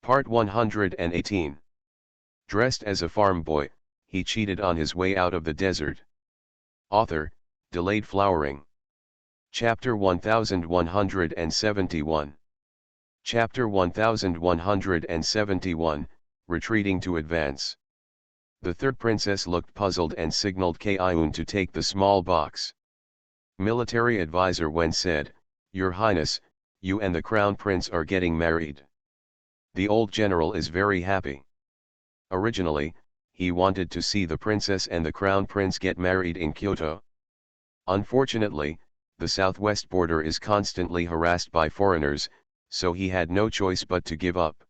Part 118. Dressed as a farm boy, he cheated on his way out of the desert. Author, Delayed Flowering. Chapter 1171. Chapter 1171, Retreating to Advance. The third princess looked puzzled and signaled Kaiun to take the small box. Military advisor Wen said, "Your Highness, you and the crown prince are getting married." The old general is very happy. Originally, he wanted to see the princess and the crown prince get married in Kyoto. Unfortunately, the southwest border is constantly harassed by foreigners, so he had no choice but to give up.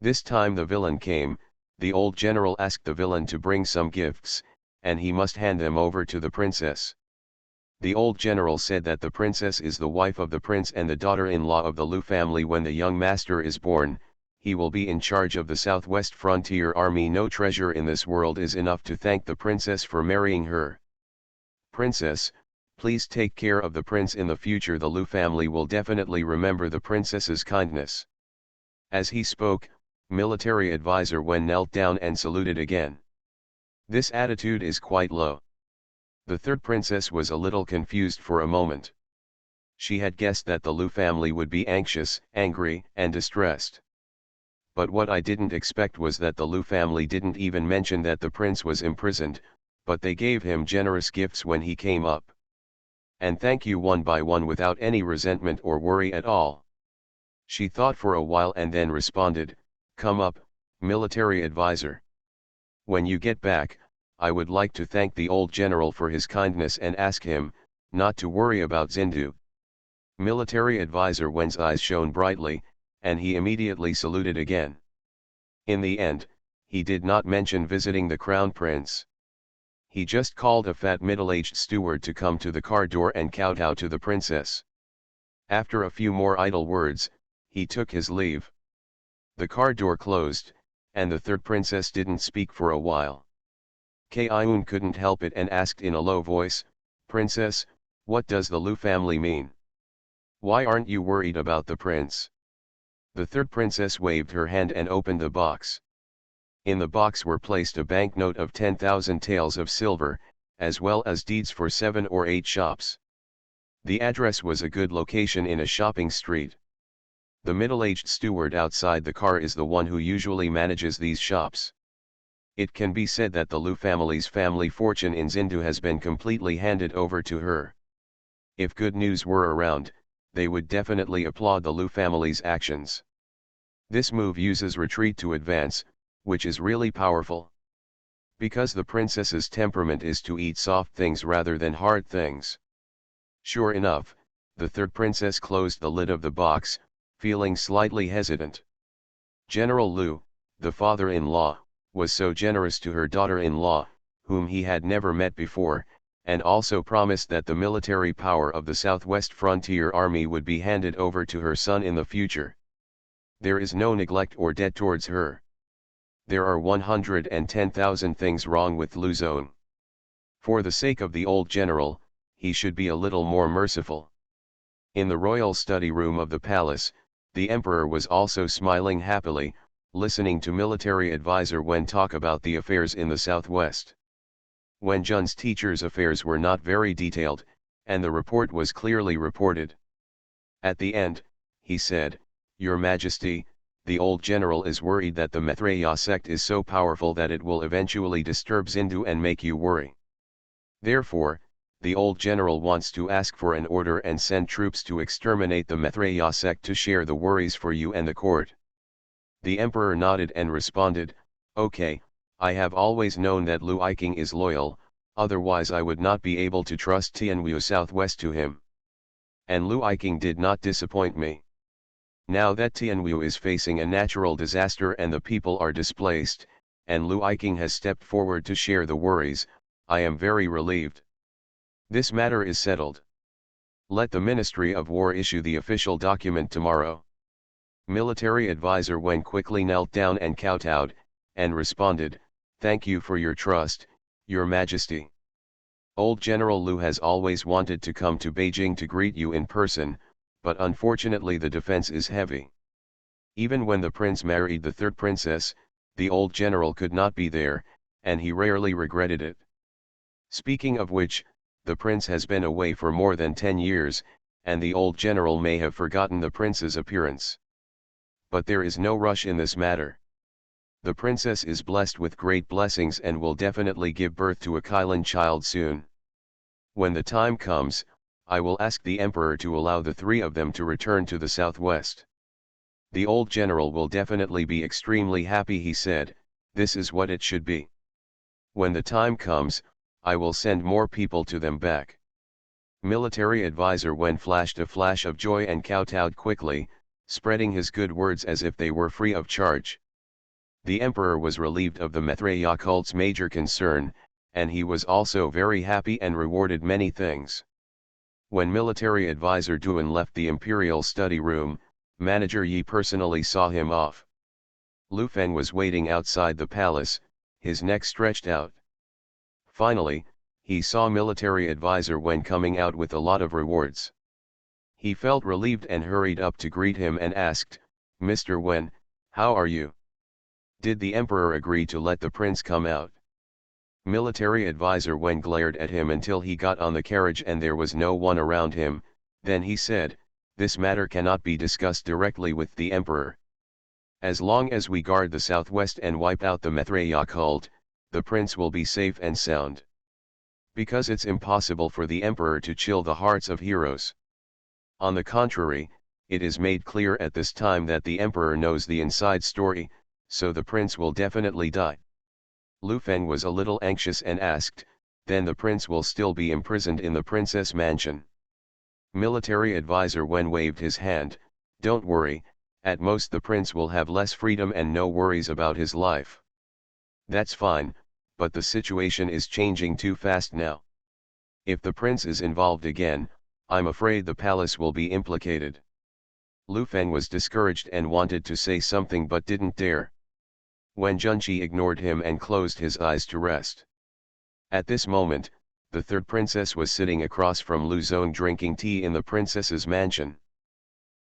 This time the villain came. The old general asked the villain to bring some gifts, and he must hand them over to the princess. The old general said that the princess is the wife of the prince and the daughter-in-law of the Lu family. When the young master is born, he will be in charge of the Southwest Frontier Army. No treasure in this world is enough to thank the princess for marrying her. "Princess, please take care of the prince in the future. The Lu family will definitely remember the princess's kindness." As he spoke, military advisor Wen knelt down and saluted again. This attitude is quite low. The third princess was a little confused for a moment. She had guessed that the Lu family would be anxious, angry, and distressed. But what I didn't expect was that the Lu family didn't even mention that the prince was imprisoned, but they gave him generous gifts when he came up. And thank you one by one without any resentment or worry at all. She thought for a while and then responded, "Come up, military advisor. When you get back, I would like to thank the old general for his kindness and ask him not to worry about Zindu." Military advisor Wen's eyes shone brightly, and he immediately saluted again. In the end, he did not mention visiting the crown prince. He just called a fat middle-aged steward to come to the car door and kowtow to the princess. After a few more idle words, he took his leave. The car door closed, and the third princess didn't speak for a while. Kaiun couldn't help it and asked in a low voice, "Princess, what does the Lu family mean? Why aren't you worried about the prince?" The third princess waved her hand and opened the box. In the box were placed a banknote of 10,000 taels of silver, as well as deeds for 7 or 8 shops. The address was a good location in a shopping street. The middle-aged steward outside the car is the one who usually manages these shops. It can be said that the Lu family's family fortune in Zindu has been completely handed over to her. If good news were around, they would definitely applaud the Lu family's actions. This move uses retreat to advance, which is really powerful. Because the princess's temperament is to eat soft things rather than hard things. Sure enough, the third princess closed the lid of the box, feeling slightly hesitant. General Lu, the father-in-law, was so generous to her daughter-in-law, whom he had never met before, and also promised that the military power of the Southwest Frontier Army would be handed over to her son in the future. There is no neglect or debt towards her. There are 110,000 things wrong with Luzon. For the sake of the old general, he should be a little more merciful. In the royal study room of the palace, the emperor was also smiling happily, listening to military advisor Wen talk about the affairs in the southwest. Wen Jun's teacher's affairs were not very detailed, and the report was clearly reported. At the end, he said, "Your Majesty, the old general is worried that the Maitreya sect is so powerful that it will eventually disturb Zindu and make you worry. Therefore, the old general wants to ask for an order and send troops to exterminate the Maitreya sect to share the worries for you and the court." The emperor nodded and responded, "Okay, I have always known that Lu Iking is loyal, otherwise I would not be able to trust Tianwu Southwest to him. And Lu Iking did not disappoint me. Now that Tianwu is facing a natural disaster and the people are displaced, and Lu Iking has stepped forward to share the worries, I am very relieved. This matter is settled. Let the Ministry of War issue the official document tomorrow." Military advisor Wen quickly knelt down and kowtowed, and responded, "Thank you for your trust, Your Majesty. Old General Lu has always wanted to come to Beijing to greet you in person, but unfortunately the defense is heavy. Even when the prince married the third princess, the old general could not be there, and he rarely regretted it. Speaking of which, the prince has been away for more than 10 years, and the old general may have forgotten the prince's appearance. But there is no rush in this matter. The princess is blessed with great blessings and will definitely give birth to a Kylan child soon. When the time comes, I will ask the emperor to allow the three of them to return to the southwest. The old general will definitely be extremely happy, he said. This is what it should be. When the time comes, I will send more people to them back. Military advisor Wen flashed a flash of joy and kowtowed quickly, spreading his good words as if they were free of charge. The emperor was relieved of the Maitreya cult's major concern, and he was also very happy and rewarded many things. When military advisor Duan left the imperial study room, manager Yi personally saw him off. Lu Feng was waiting outside the palace, his neck stretched out. Finally, he saw military advisor Wen coming out with a lot of rewards. He felt relieved and hurried up to greet him and asked, "Mr. Wen, how are you? Did the emperor agree to let the prince come out?" Military advisor Wen glared at him until he got on the carriage and there was no one around him, then he said, "This matter cannot be discussed directly with the emperor. As long as we guard the southwest and wipe out the Maitreya cult, the prince will be safe and sound. Because it's impossible for the emperor to chill the hearts of heroes. On the contrary, it is made clear at this time that the emperor knows the inside story, so the prince will definitely die." Lu Feng was a little anxious and asked, "Then the prince will still be imprisoned in the princess mansion?" Military advisor Wen waved his hand, "Don't worry, at most the prince will have less freedom and no worries about his life." "That's fine, but the situation is changing too fast now. If the prince is involved again, I'm afraid the palace will be implicated." Lu Feng was discouraged and wanted to say something but didn't dare. Wen Junqi ignored him and closed his eyes to rest. At this moment, the third princess was sitting across from Lu Zong drinking tea in the princess's mansion.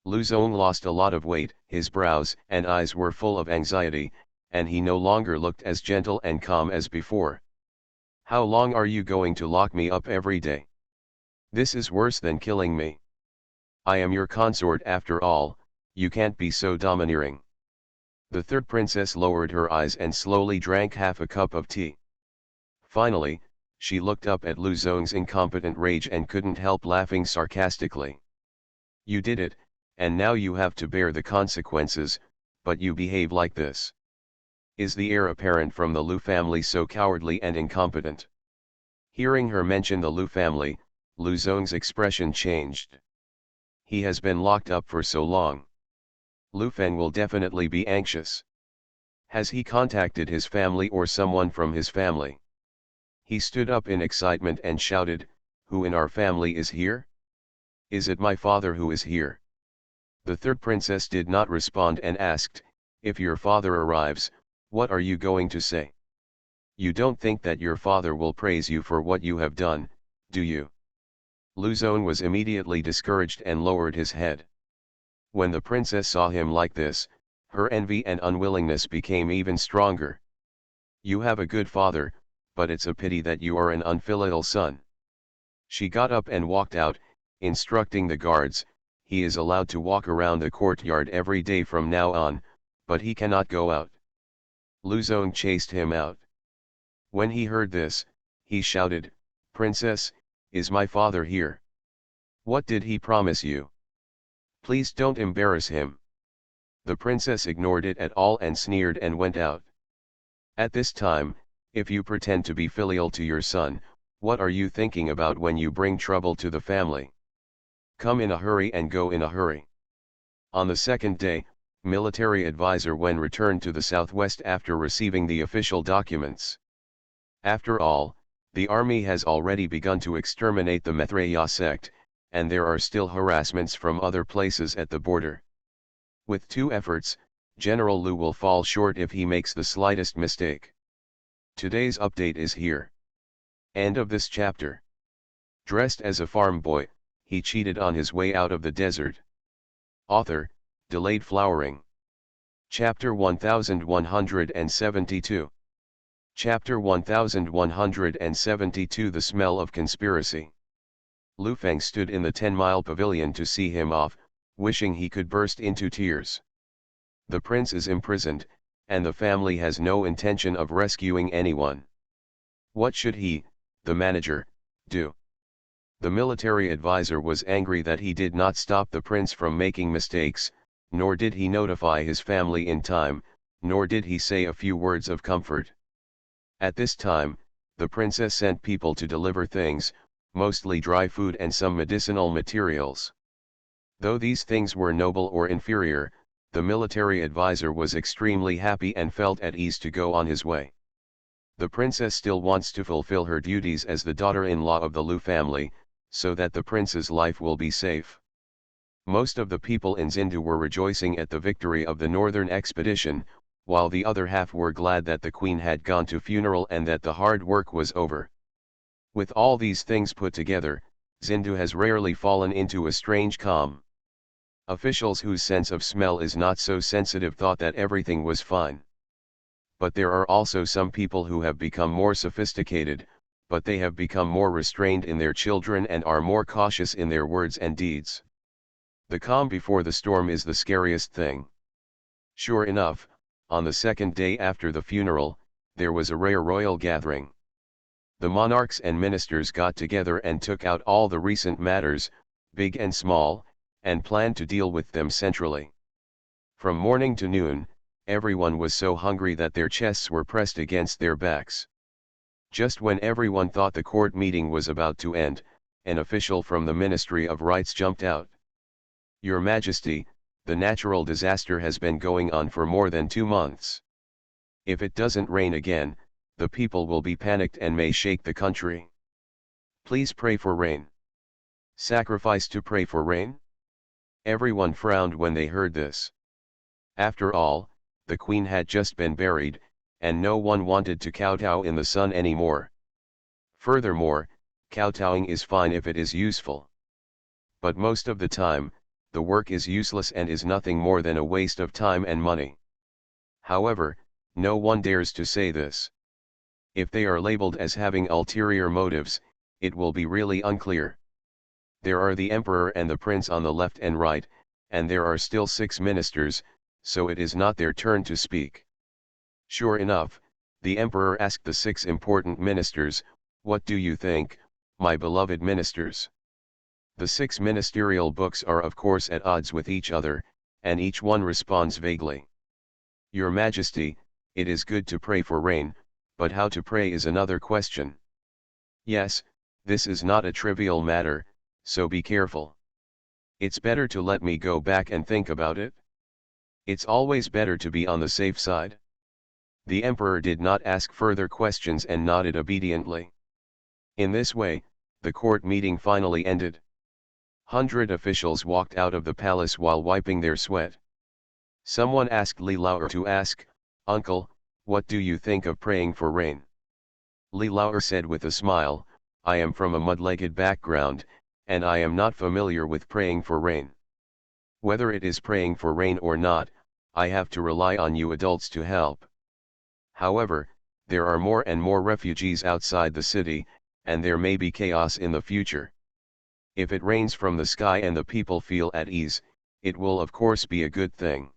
Lu Zong lost a lot of weight, his brows and eyes were full of anxiety, and he no longer looked as gentle and calm as before. "How long are you going to lock me up every day? This is worse than killing me. I am your consort after all, you can't be so domineering." The third princess lowered her eyes and slowly drank half a cup of tea. Finally, she looked up at Lu Zong's incompetent rage and couldn't help laughing sarcastically. "You did it, and now you have to bear the consequences, but you behave like this. Is the heir apparent from the Lu family so cowardly and incompetent?" Hearing her mention the Lu family, Lu Zong's expression changed. He has been locked up for so long. Lu Feng will definitely be anxious. Has he contacted his family or someone from his family? He stood up in excitement and shouted, "Who in our family is here? Is it my father who is here?" The third princess did not respond and asked, "If your father arrives, what are you going to say? You don't think that your father will praise you for what you have done, do you?" Lu Zong was immediately discouraged and lowered his head. When the princess saw him like this, her envy and unwillingness became even stronger. "You have a good father, but it's a pity that you are an unfilial son." She got up and walked out, instructing the guards, "He is allowed to walk around the courtyard every day from now on, but he cannot go out." Lu Zong chased him out. When he heard this, he shouted, "Princess, is my father here? What did he promise you? Please don't embarrass him." The princess ignored it at all and sneered and went out. At this time, if you pretend to be filial to your son, what are you thinking about when you bring trouble to the family? Come in a hurry and go in a hurry. On the second day, military advisor Wen returned to the southwest after receiving the official documents. After all, the army has already begun to exterminate the Maitreya sect, and there are still harassments from other places at the border. With 2 efforts, General Lu will fall short if he makes the slightest mistake. Today's update is here. End of this chapter. Dressed as a farm boy, he cheated on his way out of the desert. Author, Delayed Flowering. Chapter 1172. Chapter 1172 The Smell of Conspiracy. Lu Feng stood in the 10-mile pavilion to see him off, wishing he could burst into tears. The prince is imprisoned, and the family has no intention of rescuing anyone. What should he, the manager, do? The military advisor was angry that he did not stop the prince from making mistakes, nor did he notify his family in time, nor did he say a few words of comfort. At this time, the princess sent people to deliver things, mostly dry food and some medicinal materials. Though these things were noble or inferior, the military advisor was extremely happy and felt at ease to go on his way. The princess still wants to fulfill her duties as the daughter-in-law of the Lu family, so that the prince's life will be safe. Most of the people in Xindu were rejoicing at the victory of the northern expedition, while the other half were glad that the queen had gone to funeral and that the hard work was over. With all these things put together, Xindu has rarely fallen into a strange calm. Officials whose sense of smell is not so sensitive thought that everything was fine. But there are also some people who have become more sophisticated, but they have become more restrained in their children and are more cautious in their words and deeds. The calm before the storm is the scariest thing. Sure enough, on the second day after the funeral, there was a rare royal gathering. The monarchs and ministers got together and took out all the recent matters, big and small, and planned to deal with them centrally. From morning to noon, everyone was so hungry that their chests were pressed against their backs. Just when everyone thought the court meeting was about to end, an official from the Ministry of Rights jumped out. "Your Majesty, the natural disaster has been going on for more than 2 months. If it doesn't rain again, the people will be panicked and may shake the country. Please pray for rain." Sacrifice to pray for rain? Everyone frowned when they heard this. After all, the queen had just been buried, and no one wanted to kowtow in the sun anymore. Furthermore, kowtowing is fine if it is useful. But most of the time, the work is useless and is nothing more than a waste of time and money. However, no one dares to say this. If they are labeled as having ulterior motives, it will be really unclear. There are the emperor and the prince on the left and right, and there are still 6 ministers, so it is not their turn to speak. Sure enough, the emperor asked the 6 important ministers, "What do you think, my beloved ministers?" The 6 ministerial books are of course at odds with each other, and each one responds vaguely. "Your Majesty, it is good to pray for rain, but how to pray is another question. Yes, this is not a trivial matter, so be careful. It's better to let me go back and think about it. It's always better to be on the safe side." The emperor did not ask further questions and nodded obediently. In this way, the court meeting finally ended. 100 officials walked out of the palace while wiping their sweat. Someone asked Li Laoer to ask, "Uncle, what do you think of praying for rain?" Li Laoer said with a smile, "I am from a mud-legged background, and I am not familiar with praying for rain. Whether it is praying for rain or not, I have to rely on you adults to help. However, there are more and more refugees outside the city, and there may be chaos in the future. If it rains from the sky and the people feel at ease, it will of course be a good thing."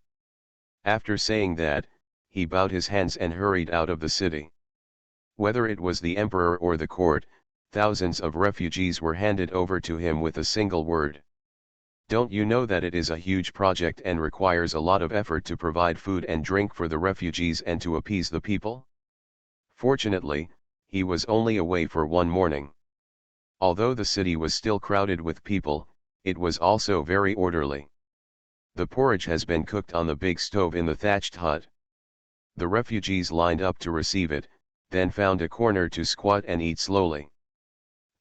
After saying that, he bowed his hands and hurried out of the city. Whether it was the emperor or the court, thousands of refugees were handed over to him with a single word. Don't you know that it is a huge project and requires a lot of effort to provide food and drink for the refugees and to appease the people? Fortunately, he was only away for 1 morning. Although the city was still crowded with people, it was also very orderly. The porridge has been cooked on the big stove in the thatched hut. The refugees lined up to receive it, then found a corner to squat and eat slowly.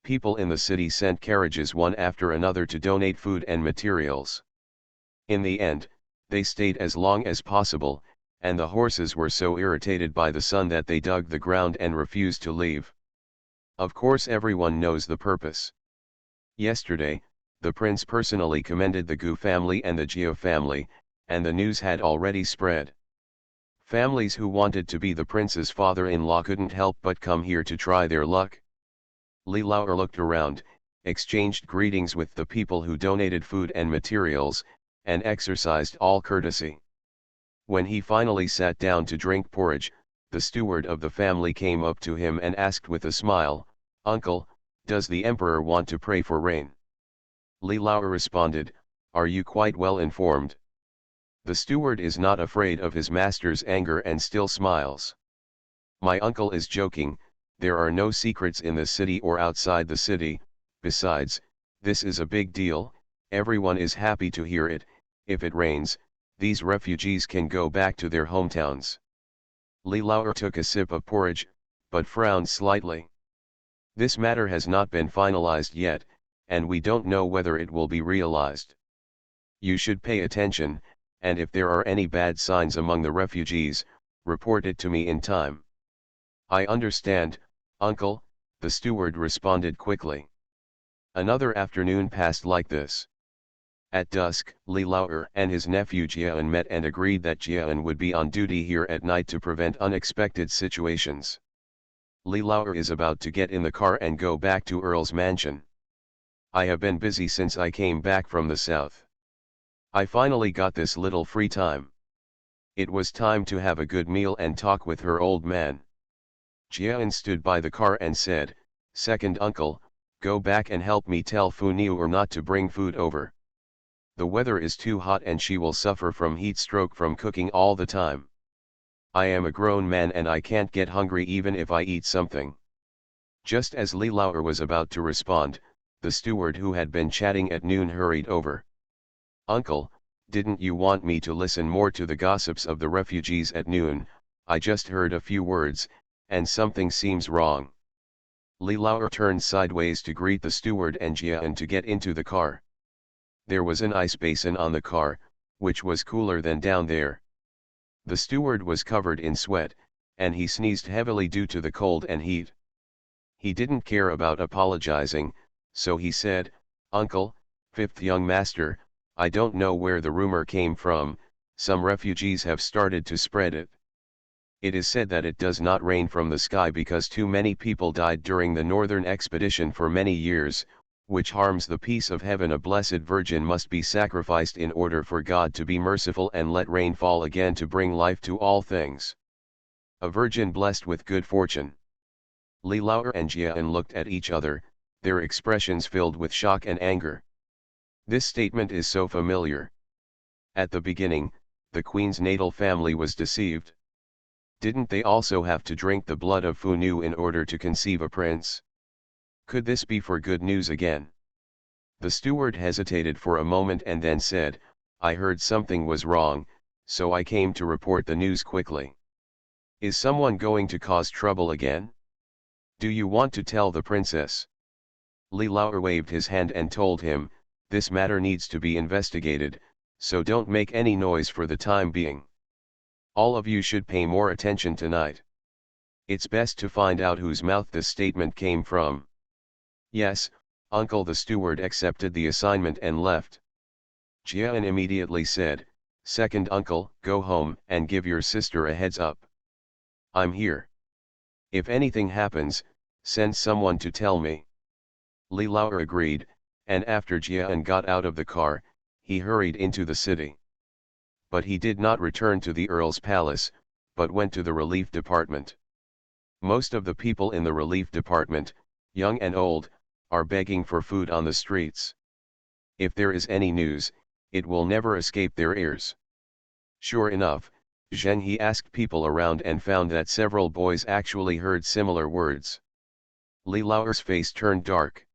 People in the city sent carriages one after another to donate food and materials. In the end, they stayed as long as possible, and the horses were so irritated by the sun that they dug the ground and refused to leave. Of course everyone knows the purpose. Yesterday, the prince personally commended the Gu family and the Jia family, and the news had already spread. Families who wanted to be the prince's father-in-law couldn't help but come here to try their luck. Li Laoer looked around, exchanged greetings with the people who donated food and materials, and exercised all courtesy. When he finally sat down to drink porridge, the steward of the family came up to him and asked with a smile, "Uncle, does the emperor want to pray for rain?" Li Laoer responded, "Are you quite well informed?" The steward is not afraid of his master's anger and still smiles. "My uncle is joking, there are no secrets in the city or outside the city, besides, this is a big deal, everyone is happy to hear it. If it rains, these refugees can go back to their hometowns." Li Laoer took a sip of porridge, but frowned slightly. "This matter has not been finalized yet, and we don't know whether it will be realized. You should pay attention, and if there are any bad signs among the refugees, report it to me in time." "I understand, uncle," the steward responded quickly. Another afternoon passed like this. At dusk, Li Laoer and his nephew Jian met and agreed that Jian would be on duty here at night to prevent unexpected situations. Li Laoer is about to get in the car and go back to Earl's mansion. "I have been busy since I came back from the south. I finally got this little free time. It was time to have a good meal and talk with her old man." Jian stood by the car and said, "Second uncle, go back and help me tell Fu Niu not to bring food over. The weather is too hot and she will suffer from heat stroke from cooking all the time. I am a grown man and I can't get hungry even if I eat something." Just as Li Laoer was about to respond, the steward who had been chatting at noon hurried over. "Uncle, didn't you want me to listen more to the gossips of the refugees at noon? I just heard a few words, and something seems wrong." Li Laoer turned sideways to greet the steward and Jian to get into the car. There was an ice basin on the car, which was cooler than down there. The steward was covered in sweat, and he sneezed heavily due to the cold and heat. He didn't care about apologizing, so he said, "Uncle, fifth young master, I don't know where the rumor came from, some refugees have started to spread it. It is said that it does not rain from the sky because too many people died during the northern expedition for many years, which harms the peace of heaven. A blessed virgin must be sacrificed in order for God to be merciful and let rain fall again to bring life to all things. A virgin blessed with good fortune." Li Laoer and Jian looked at each other, their expressions filled with shock and anger. This statement is so familiar. At the beginning, the queen's natal family was deceived. Didn't they also have to drink the blood of Fu Nu in order to conceive a prince? Could this be for good news again? The steward hesitated for a moment and then said, "I heard something was wrong, so I came to report the news quickly. Is someone going to cause trouble again? Do you want to tell the princess?" Li Laoer waved his hand and told him, "This matter needs to be investigated, so don't make any noise for the time being. All of you should pay more attention tonight. It's best to find out whose mouth this statement came from." "Yes, uncle." The steward accepted the assignment and left. Jian immediately said, "Second uncle, go home and give your sister a heads up. I'm here. If anything happens, send someone to tell me." Li Laoer agreed, and after Jian got out of the car, he hurried into the city. But he did not return to the Earl's palace, but went to the relief department. Most of the people in the relief department, young and old, are begging for food on the streets. If there is any news, it will never escape their ears. Sure enough, Zheng He asked people around and found that several boys actually heard similar words. Li Laoer's face turned dark.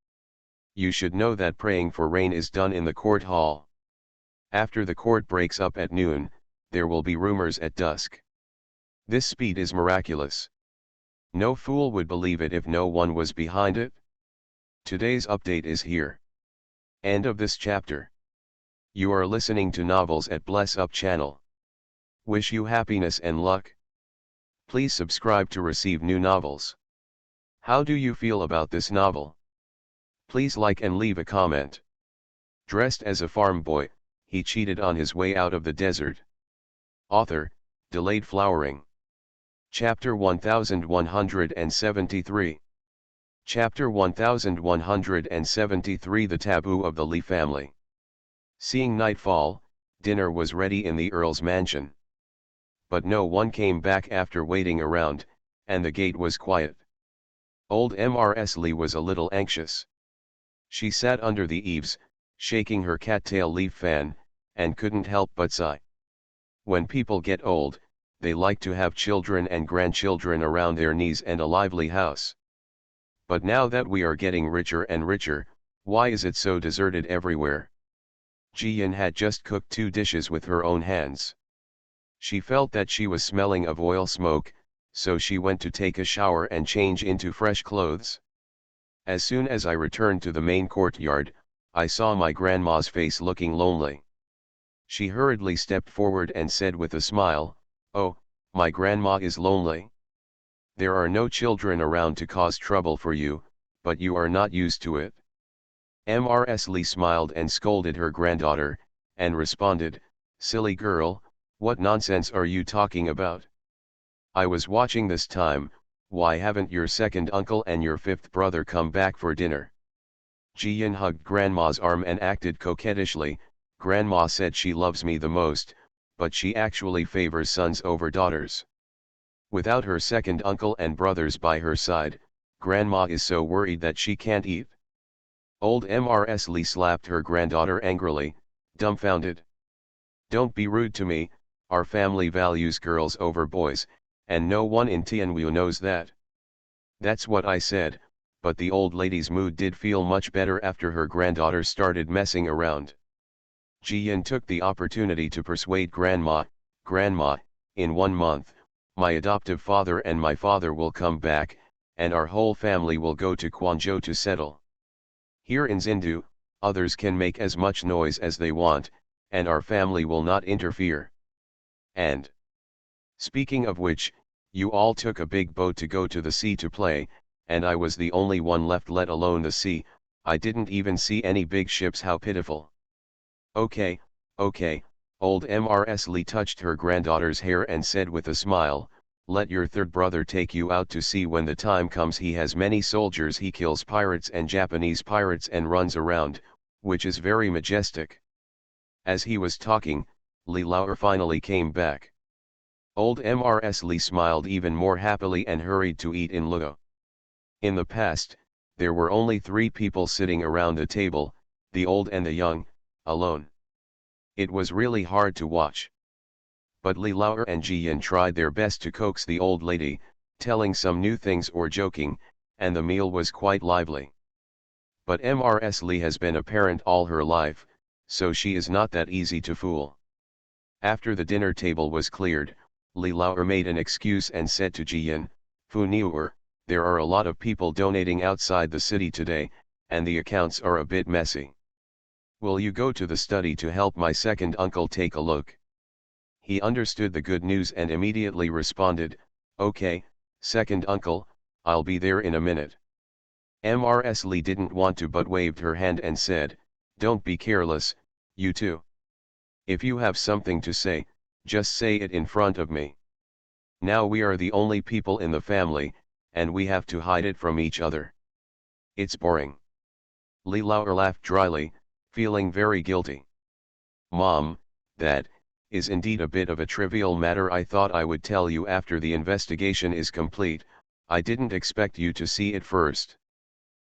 "You should know that praying for rain is done in the court hall. After the court breaks up at noon, there will be rumors at dusk. This speed is miraculous. No fool would believe it if no one was behind it." Today's update is here. End of this chapter. You are listening to Novels at Bless Up channel. Wish you happiness and luck. Please subscribe to receive new novels. How do you feel about this novel? Please like and leave a comment. Dressed as a farm boy, he cheated on his way out of the desert. Author, Delayed flowering. Chapter 1173. Chapter 1173 The Taboo of the Lee Family. Seeing nightfall, dinner was ready in the Earl's mansion. But no one came back after waiting around, and the gate was quiet. Old Mrs. Lee was a little anxious. She sat under the eaves, shaking her cattail leaf fan, and couldn't help but sigh. When people get old, they like to have children and grandchildren around their knees and a lively house. But now that we are getting richer and richer, why is it so deserted everywhere? Ji-yin had just cooked 2 dishes with her own hands. She felt that she was smelling of oil smoke, so she went to take a shower and change into fresh clothes. As soon as I returned to the main courtyard, I saw my grandma's face looking lonely. She hurriedly stepped forward and said with a smile, "Oh, my grandma is lonely. There are no children around to cause trouble for you, but you are not used to it." Mrs. Lee smiled and scolded her granddaughter, and responded, "Silly girl, what nonsense are you talking about? I was watching this time. Why haven't your second uncle and your 5th brother come back for dinner?" Ji-yin hugged Grandma's arm and acted coquettishly. "Grandma said she loves me the most, but she actually favors sons over daughters. Without her second uncle and brothers by her side, Grandma is so worried that she can't eat." Old Mrs. Lee slapped her granddaughter angrily, dumbfounded. "Don't be rude to me, our family values girls over boys, and no one in Tianwu knows that." "That's what I said," but the old lady's mood did feel much better after her granddaughter started messing around. Ji-yin took the opportunity to persuade Grandma, "Grandma, in 1 month, my adoptive father and my father will come back, and our whole family will go to Quanzhou to settle. Here in Xindu, others can make as much noise as they want, and our family will not interfere. And speaking of which, you all took a big boat to go to the sea to play, and I was the only one left, let alone the sea. I didn't even see any big ships. How pitiful." "Okay, okay," old Mrs. Lee touched her granddaughter's hair and said with a smile, "Let your 3rd brother take you out to sea when the time comes. He has many soldiers. He kills pirates and Japanese pirates and runs around, which is very majestic." As he was talking, Li Lauer finally came back. Old Mrs. Lee smiled even more happily and hurried to eat in Luo. In the past, there were only 3 people sitting around the table, the old and the young, alone. It was really hard to watch. But Li Lauer and Ji-yin tried their best to coax the old lady, telling some new things or joking, and the meal was quite lively. But Mrs. Lee has been a parent all her life, so she is not that easy to fool. After the dinner table was cleared, Li Lauer made an excuse and said to Ji-yin, "Fu Niuer, there are a lot of people donating outside the city today, and the accounts are a bit messy. Will you go to the study to help my second uncle take a look?" He understood the good news and immediately responded, "Okay, second uncle, I'll be there in a minute." Mrs. Lee didn't want to but waved her hand and said, "Don't be careless, you two. If you have something to say, just say it in front of me. Now we are the only people in the family, and we have to hide it from each other. It's boring." Li Lauer laughed dryly, feeling very guilty. "Mom, that is indeed a bit of a trivial matter. I thought I would tell you after the investigation is complete. I didn't expect you to see it first."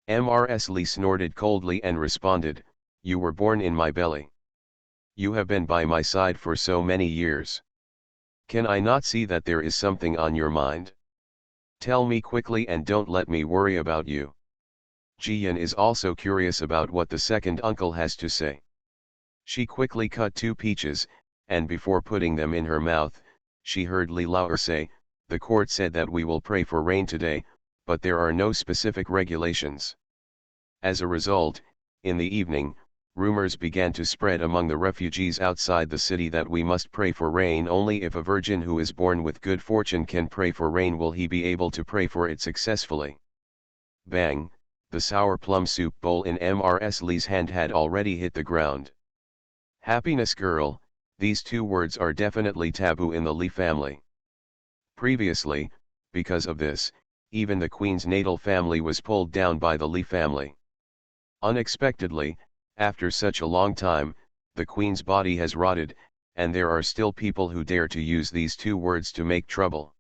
Mrs. Lee snorted coldly and responded, "You were born in my belly. You have been by my side for so many years. Can I not see that there is something on your mind? Tell me quickly and don't let me worry about you." Ji-yin is also curious about what the second uncle has to say. She quickly cut 2 peaches, and before putting them in her mouth, she heard Li Lauer say, "The court said that we will pray for rain today, but there are no specific regulations." As a result, in the evening, rumors began to spread among the refugees outside the city that we must pray for rain. Only if a virgin who is born with good fortune can pray for rain will he be able to pray for it successfully. Bang, the sour plum soup bowl in Mrs. Lee's hand had already hit the ground. "Happiness girl, These two words are definitely taboo in the Li family. Previously, because of this, even the Queen's natal family was pulled down by the Li family. Unexpectedly, after such a long time, the Queen's body has rotted, and there are still people who dare to use these two words to make trouble.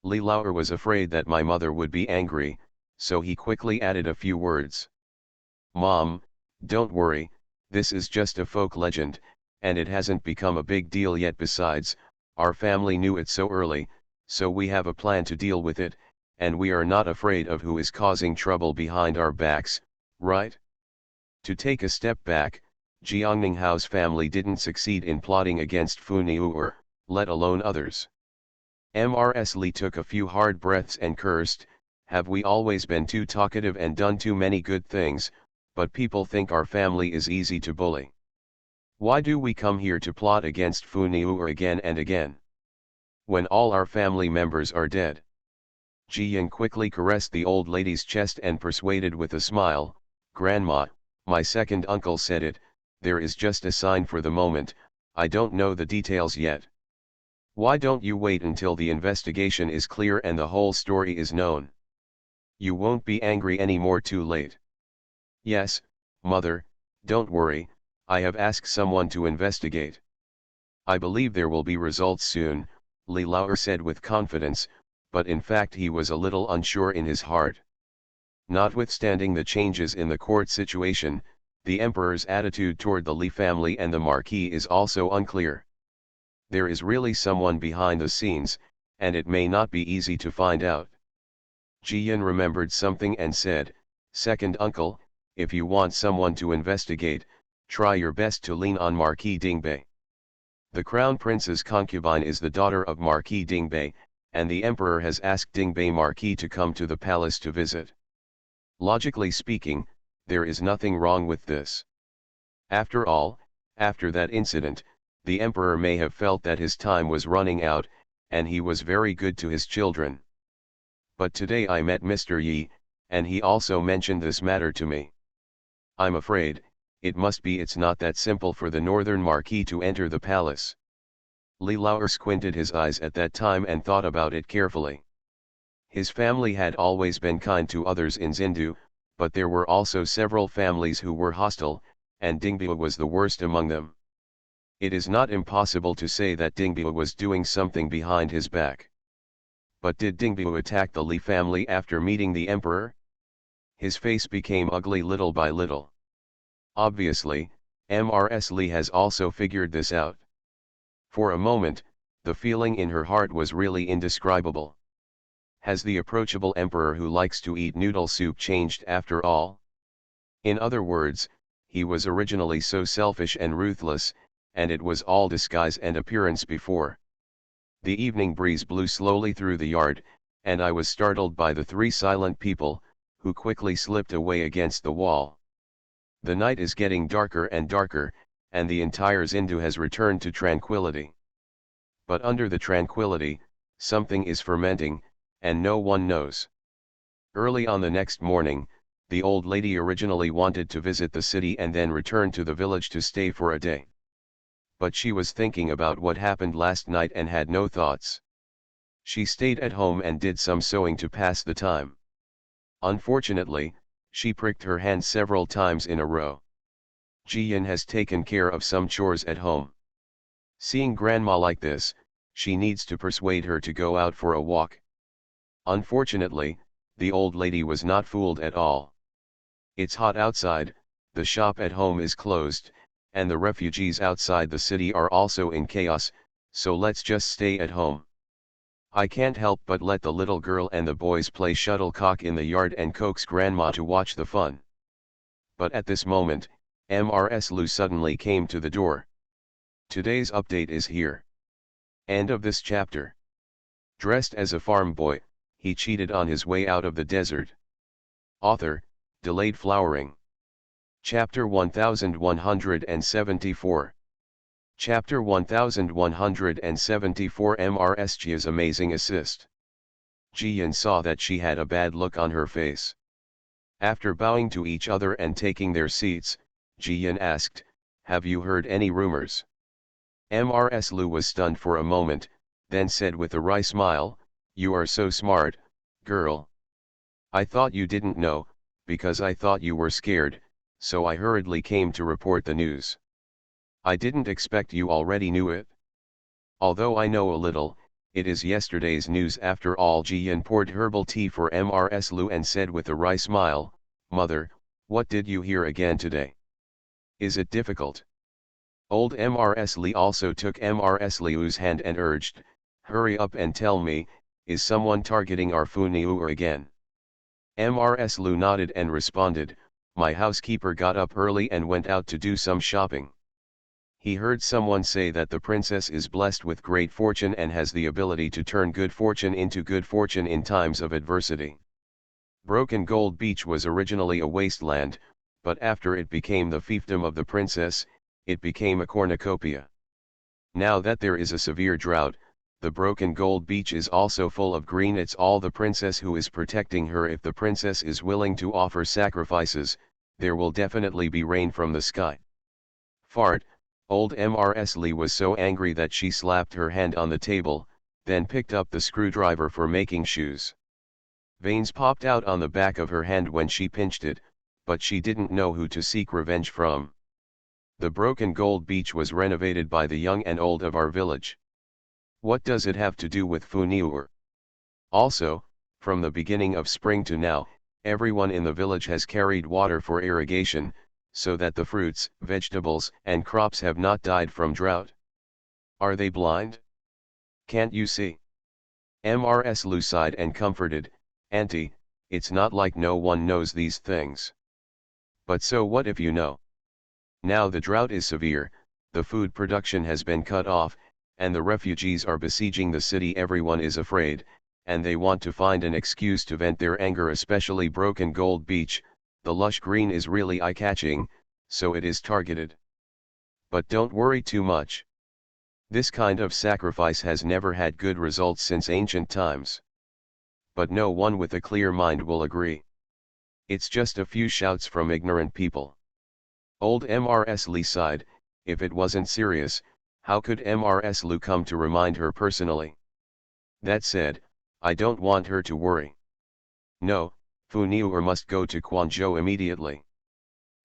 Li Lauer was afraid that my mother would be angry, so he quickly added a few words. Mom, don't worry, this is just a folk legend, and it hasn't become a big deal yet. Besides, our family knew it so early, so we have a plan to deal with it, and we are not afraid of who is causing trouble behind our backs, right? To take a step back, Jiangninghao's family didn't succeed in plotting against Fu Niuer, let alone others. Mrs. Li took a few hard breaths and cursed, have we always been too talkative and done too many good things, but people think our family is easy to bully. Why do we come here to plot against Fu Niuer again and again? When all our family members are dead. Ji Yin quickly caressed the old lady's chest and persuaded with a smile, Grandma, my second uncle said it, there is just a sign for the moment, I don't know the details yet. Why don't you wait until the investigation is clear and the whole story is known? You won't be angry anymore too late. Yes, Mother, don't worry, I have asked someone to investigate. I believe there will be results soon, Li Lauer said with confidence, but in fact he was a little unsure in his heart. Notwithstanding the changes in the court situation, the emperor's attitude toward the Li family and the marquis is also unclear. There is really someone behind the scenes, and it may not be easy to find out. Ji Yin remembered something and said, Second uncle, if you want someone to investigate, try your best to lean on Marquis Dingbei. The crown prince's concubine is the daughter of Marquis Dingbei, and the emperor has asked Dingbei Marquis to come to the palace to visit. Logically speaking, there is nothing wrong with this. After all, after that incident, the emperor may have felt that his time was running out, and he was very good to his children. But today I met Mr. Yi, and he also mentioned this matter to me. I'm afraid, it's not that simple for the northern marquis to enter the palace. Li Lauer squinted his eyes at that time and thought about it carefully. His family had always been kind to others in Xindu, but there were also several families who were hostile, and Dingbei was the worst among them. It is not impossible to say that Dingbei was doing something behind his back. But did Dingbei attack the Li family after meeting the emperor? His face became ugly little by little. Obviously, Mrs. Li has also figured this out. For a moment, the feeling in her heart was really indescribable. Has the approachable emperor who likes to eat noodle soup changed after all? In other words, he was originally so selfish and ruthless, and it was all disguise and appearance before. The evening breeze blew slowly through the yard, and I was startled by the three silent people, who quickly slipped away against the wall. The night is getting darker and darker, and the entire Xindu has returned to tranquility. But under the tranquility, something is fermenting, and no one knows. Early on the next morning, the old lady originally wanted to visit the city and then return to the village to stay for a day. But she was thinking about what happened last night and had no thoughts. She stayed at home and did some sewing to pass the time. Unfortunately, she pricked her hand several times in a row. Ji Yin has taken care of some chores at home. Seeing grandma like this, she needs to persuade her to go out for a walk. Unfortunately, the old lady was not fooled at all. It's hot outside, the shop at home is closed, and the refugees outside the city are also in chaos, so let's just stay at home. I can't help but let the little girl and the boys play shuttlecock in the yard and coax grandma to watch the fun. But at this moment, Mrs. Lu suddenly came to the door. Today's update is here. End of this chapter. Dressed as a farm boy, he cheated on his way out of the desert. Author, Delayed Flowering. Chapter 1174. Chapter 1174 MRSG's Amazing Assist. Ji Yin saw that she had a bad look on her face. After bowing to each other and taking their seats, Ji Yin asked, have you heard any rumors? Mrs. Lu was stunned for a moment, then said with a wry smile, "You are so smart, girl. I thought you didn't know, because I thought you were scared, so I hurriedly came to report the news. I didn't expect you already knew it. Although I know a little, it is yesterday's news after all." Jian poured herbal tea for Mrs. Lu and said with a wry smile, "Mother, what did you hear again today? Is it difficult?" Old Mrs. Li also took Mrs. Liu's hand and urged, "Hurry up and tell me, is someone targeting our Fu Niu again?" Mrs. Lu nodded and responded, "My housekeeper got up early and went out to do some shopping. He heard someone say that the princess is blessed with great fortune and has the ability to turn good fortune into good fortune in times of adversity. Broken Gold Beach was originally a wasteland, but after it became the fiefdom of the princess, it became a cornucopia. Now that there is a severe drought, the Broken Gold Beach is also full of green. It's all the princess who is protecting her. If the princess is willing to offer sacrifices, there will definitely be rain from the sky." Fart. Old Mrs. Li was so angry that she slapped her hand on the table, then picked up the screwdriver for making shoes. Veins popped out on the back of her hand when she pinched it, but she didn't know who to seek revenge from. The Broken Gold Beach was renovated by the young and old of our village. What does it have to do with Fu Niu? Also, from the beginning of spring to now, everyone in the village has carried water for irrigation, so that the fruits, vegetables, and crops have not died from drought. Are they blind? Can't you see? Mrs. Lu sighed and comforted, "Auntie, it's not like no one knows these things. But so what if you know? Now the drought is severe, the food production has been cut off, and the refugees are besieging the city. Everyone is afraid, and they want to find an excuse to vent their anger, especially Broken Gold Beach. The lush green is really eye-catching, so it is targeted. But don't worry too much. This kind of sacrifice has never had good results since ancient times. But no one with a clear mind will agree. It's just a few shouts from ignorant people." Old Mrs. Li sighed, if it wasn't serious, how could Mrs. Lu come to remind her personally? That said, I don't want her to worry. No, Fu Niu must go to Quanzhou immediately.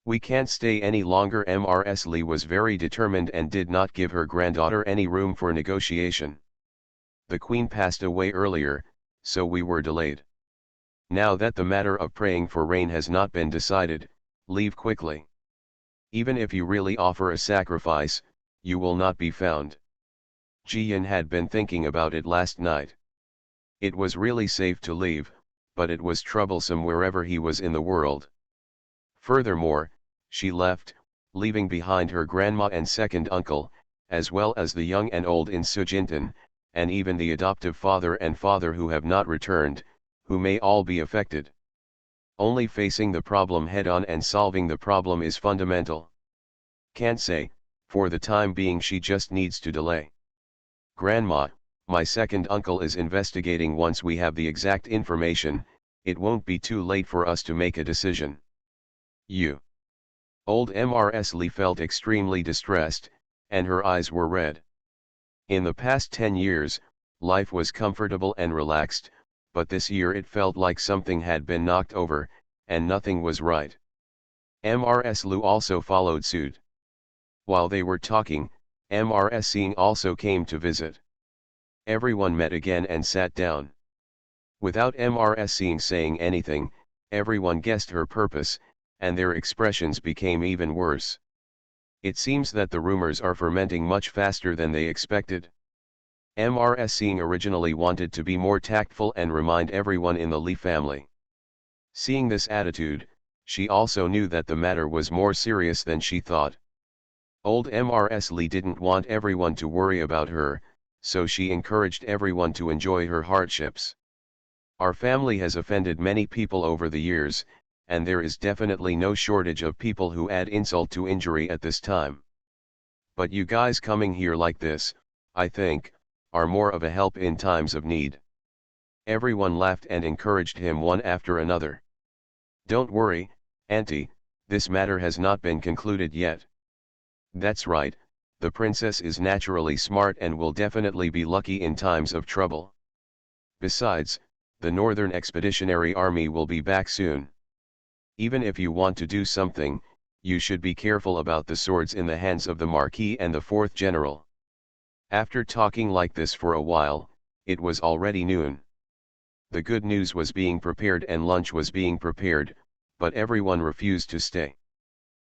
We can't stay any longer. Mrs. Li was very determined and did not give her granddaughter any room for negotiation. The queen passed away earlier, so we were delayed. Now that the matter of praying for rain has not been decided, leave quickly. Even if you really offer a sacrifice, you will not be found. Jian had been thinking about it last night. It was really safe to leave, but it was troublesome wherever he was in the world. Furthermore, she left, leaving behind her grandma and second uncle, as well as the young and old in Sujintan, and even the adoptive father and father who have not returned, who may all be affected. Only facing the problem head-on and solving the problem is fundamental. Can't say, for the time being she just needs to delay. Grandma, my second uncle is investigating. Once we have the exact information, it won't be too late for us to make a decision. You. Old Mrs. Li felt extremely distressed, and her eyes were red. In the past 10 years, life was comfortable and relaxed, but this year it felt like something had been knocked over, and nothing was right. Mrs. Lu also followed suit. While they were talking, Mrs. Singh also came to visit. Everyone met again and sat down. Without Mrs. Singh saying anything, everyone guessed her purpose, and their expressions became even worse. It seems that the rumors are fermenting much faster than they expected. Mrs. Singh originally wanted to be more tactful and remind everyone in the Li family. Seeing this attitude, she also knew that the matter was more serious than she thought. Old Mrs. Li didn't want everyone to worry about her, so she encouraged everyone to enjoy her hardships. Our family has offended many people over the years, and there is definitely no shortage of people who add insult to injury at this time. But you guys coming here like this, I think, are more of a help in times of need. Everyone laughed and encouraged him one after another. Don't worry, Auntie, this matter has not been concluded yet. That's right, the princess is naturally smart and will definitely be lucky in times of trouble. Besides, the Northern Expeditionary Army will be back soon. Even if you want to do something, you should be careful about the swords in the hands of the Marquis and the fourth general. After talking like this for a while, it was already noon. The good news was being prepared and lunch was being prepared, but everyone refused to stay.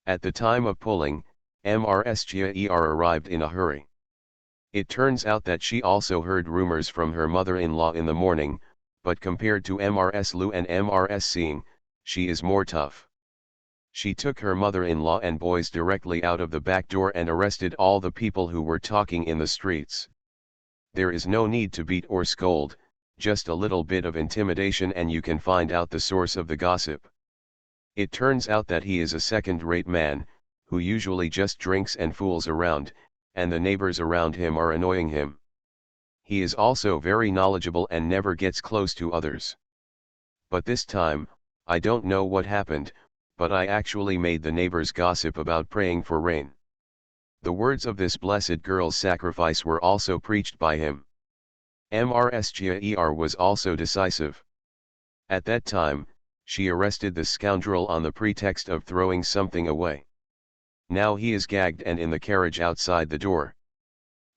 At the time of pulling, Mrs. Jair arrived in a hurry. It turns out that she also heard rumors from her mother-in-law in the morning, but compared to Mrs. Lu and Mrs. Singh, she is more tough. She took her mother-in-law and boys directly out of the back door and arrested all the people who were talking in the streets. There is no need to beat or scold, just a little bit of intimidation and you can find out the source of the gossip. It turns out that he is a second-rate man, who usually just drinks and fools around, and the neighbors around him are annoying him. He is also very knowledgeable and never gets close to others. But this time, I don't know what happened, but I actually made the neighbors gossip about praying for rain. The words of this blessed girl's sacrifice were also preached by him. Mrs. Jair was also decisive. At that time, she arrested the scoundrel on the pretext of throwing something away. Now he is gagged and in the carriage outside the door.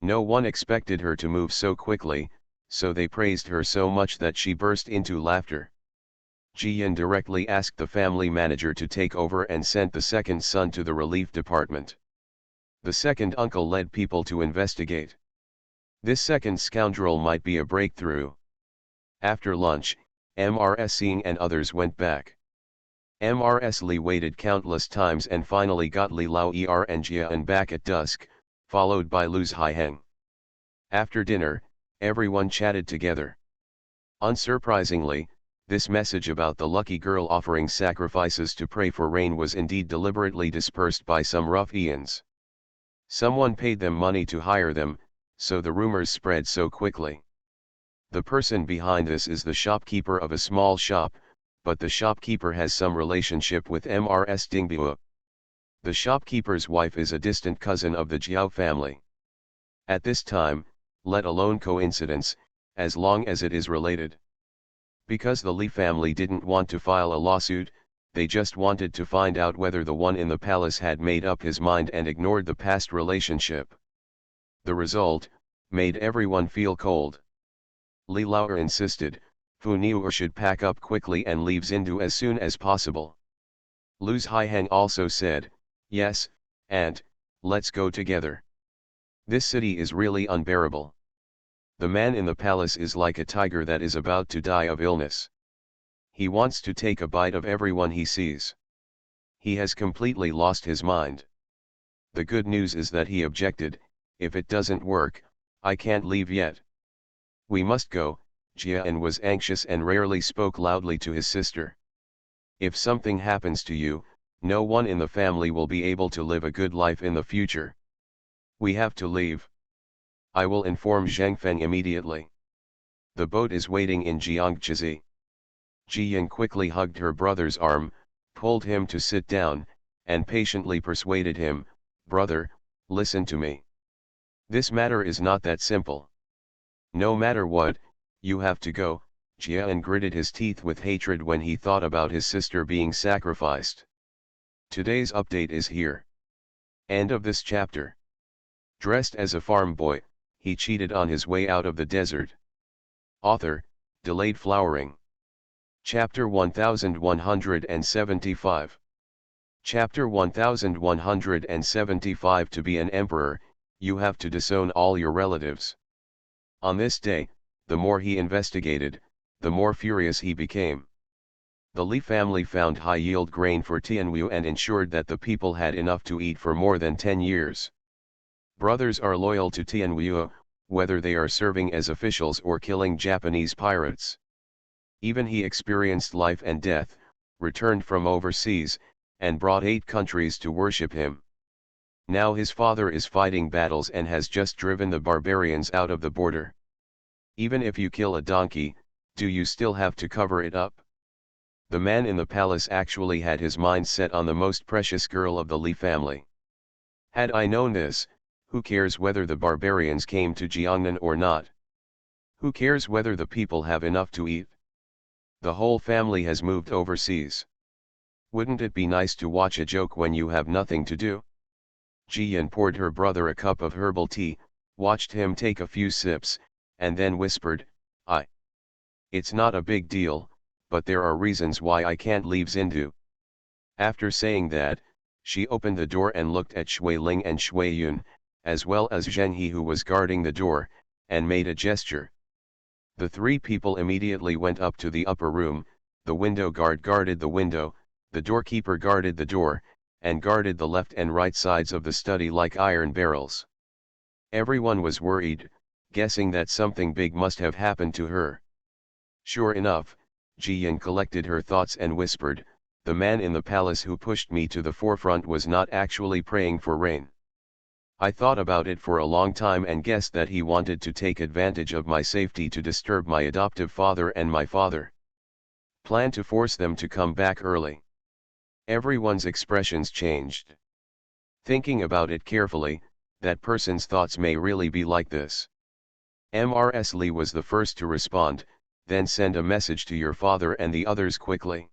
No one expected her to move so quickly, so they praised her so much that she burst into laughter. Jian directly asked the family manager to take over and sent the second son to the relief department. The second uncle led people to investigate. This second scoundrel might be a breakthrough. After lunch, Mrs. Singh and others went back. Mrs. Li waited countless times and finally got Li Lao and Jian back at dusk, followed by Lu's Haiheng. After dinner, everyone chatted together. Unsurprisingly, this message about the lucky girl offering sacrifices to pray for rain was indeed deliberately dispersed by some ruffians. Someone paid them money to hire them, so the rumors spread so quickly. The person behind this is the shopkeeper of a small shop, but the shopkeeper has some relationship with Mrs. Dingbua. The shopkeeper's wife is a distant cousin of the Jiao family. At this time, let alone coincidence, as long as it is related. Because the Li family didn't want to file a lawsuit, they just wanted to find out whether the one in the palace had made up his mind and ignored the past relationship. The result made everyone feel cold. Li Lao insisted, Fu Niu should pack up quickly and leave Zindu as soon as possible. Lu's Haiheng also said, yes, Aunt, let's go together. This city is really unbearable. The man in the palace is like a tiger that is about to die of illness. He wants to take a bite of everyone he sees. He has completely lost his mind. The good news is that he objected, if it doesn't work, I can't leave yet. We must go. Jian was anxious and rarely spoke loudly to his sister. If something happens to you, no one in the family will be able to live a good life in the future. We have to leave. I will inform Zhang Feng immediately. The boat is waiting in Jiangxi. Jian quickly hugged her brother's arm, pulled him to sit down, and patiently persuaded him, brother, listen to me. This matter is not that simple. No matter what, you have to go. Jian gritted his teeth with hatred when he thought about his sister being sacrificed. Today's update is here. End of this chapter. Dressed as a farm boy, he cheated on his way out of the desert. Author, Delayed Flowering. Chapter 1175. Chapter 1175. To be an emperor, you have to disown all your relatives. On this day, the more he investigated, the more furious he became. The Li family found high-yield grain for Tianwu and ensured that the people had enough to eat for more than 10 years. Brothers are loyal to Tianwu, whether they are serving as officials or killing Japanese pirates. Even he experienced life and death, returned from overseas, and brought 8 countries to worship him. Now his father is fighting battles and has just driven the barbarians out of the border. Even if you kill a donkey, do you still have to cover it up? The man in the palace actually had his mind set on the most precious girl of the Li family. Had I known this, Who cares whether the barbarians came to Jiangnan or not? Who cares whether the people have enough to eat? The whole family has moved overseas. Wouldn't it be nice to watch a joke when you have nothing to do? Jiyan poured her brother a cup of herbal tea, watched him take a few sips, and then whispered, It's not a big deal, but there are reasons why I can't leave Zindu. After saying that, she opened the door and looked at Shui Ling and Shui Yun, as well as Zheng He who was guarding the door, and made a gesture. The three people immediately went up to the upper room. The window guard guarded the window, the doorkeeper guarded the door, and guarded the left and right sides of the study like iron barrels. Everyone was worried, guessing that something big must have happened to her. Sure enough, Jiyan collected her thoughts and whispered, "The man in the palace who pushed me to the forefront was not actually praying for rain. I thought about it for a long time and guessed that he wanted to take advantage of my safety to disturb my adoptive father and my father. Plan to force them to come back early." Everyone's expressions changed. Thinking about it carefully, that person's thoughts may really be like this. Mrs. Li was the first to respond, "Then send a message to your father and the others quickly.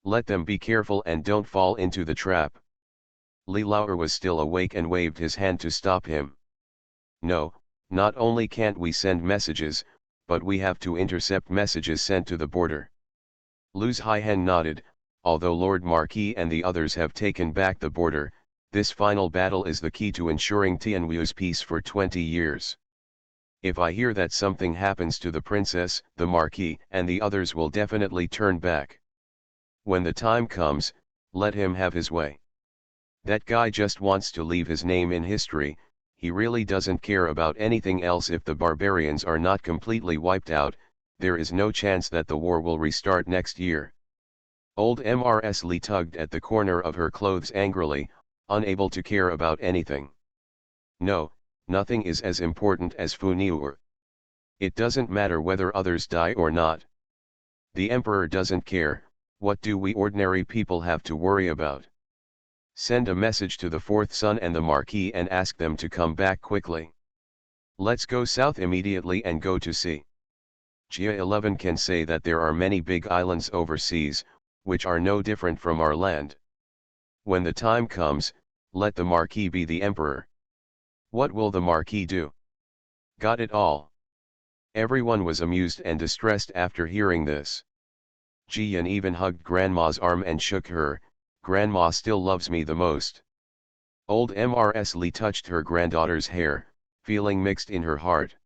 Let them be careful and don't fall into the trap." Li Lauer was still awake and waved his hand to stop him. "No, not only can't we send messages, but we have to intercept messages sent to the border." Luz Haihen nodded, "Although Lord Marquis and the others have taken back the border, this final battle is the key to ensuring Tianwu's peace for 20 years. If I hear that something happens to the princess, the Marquis and the others will definitely turn back. When the time comes, let him have his way. That guy just wants to leave his name in history, he really doesn't care about anything else. If the barbarians are not completely wiped out, there is no chance that the war will restart next year." Old Mrs. Li tugged at the corner of her clothes angrily, unable to care about anything. "No, nothing is as important as Fu Niuer. It doesn't matter whether others die or not. The emperor doesn't care. What do we ordinary people have to worry about? Send a message to the fourth son and the Marquis and ask them to come back quickly. Let's go south immediately and go to sea. Jia 11 can say that there are many big islands overseas, which are no different from our land. When the time comes, let the Marquis be the emperor." "What will the Marquis do?" "Got it all." Everyone was amused and distressed after hearing this. Jiyan even hugged Grandma's arm and shook her. "Grandma still loves me the most." Old Mrs. Li touched her granddaughter's hair, feeling mixed in her heart.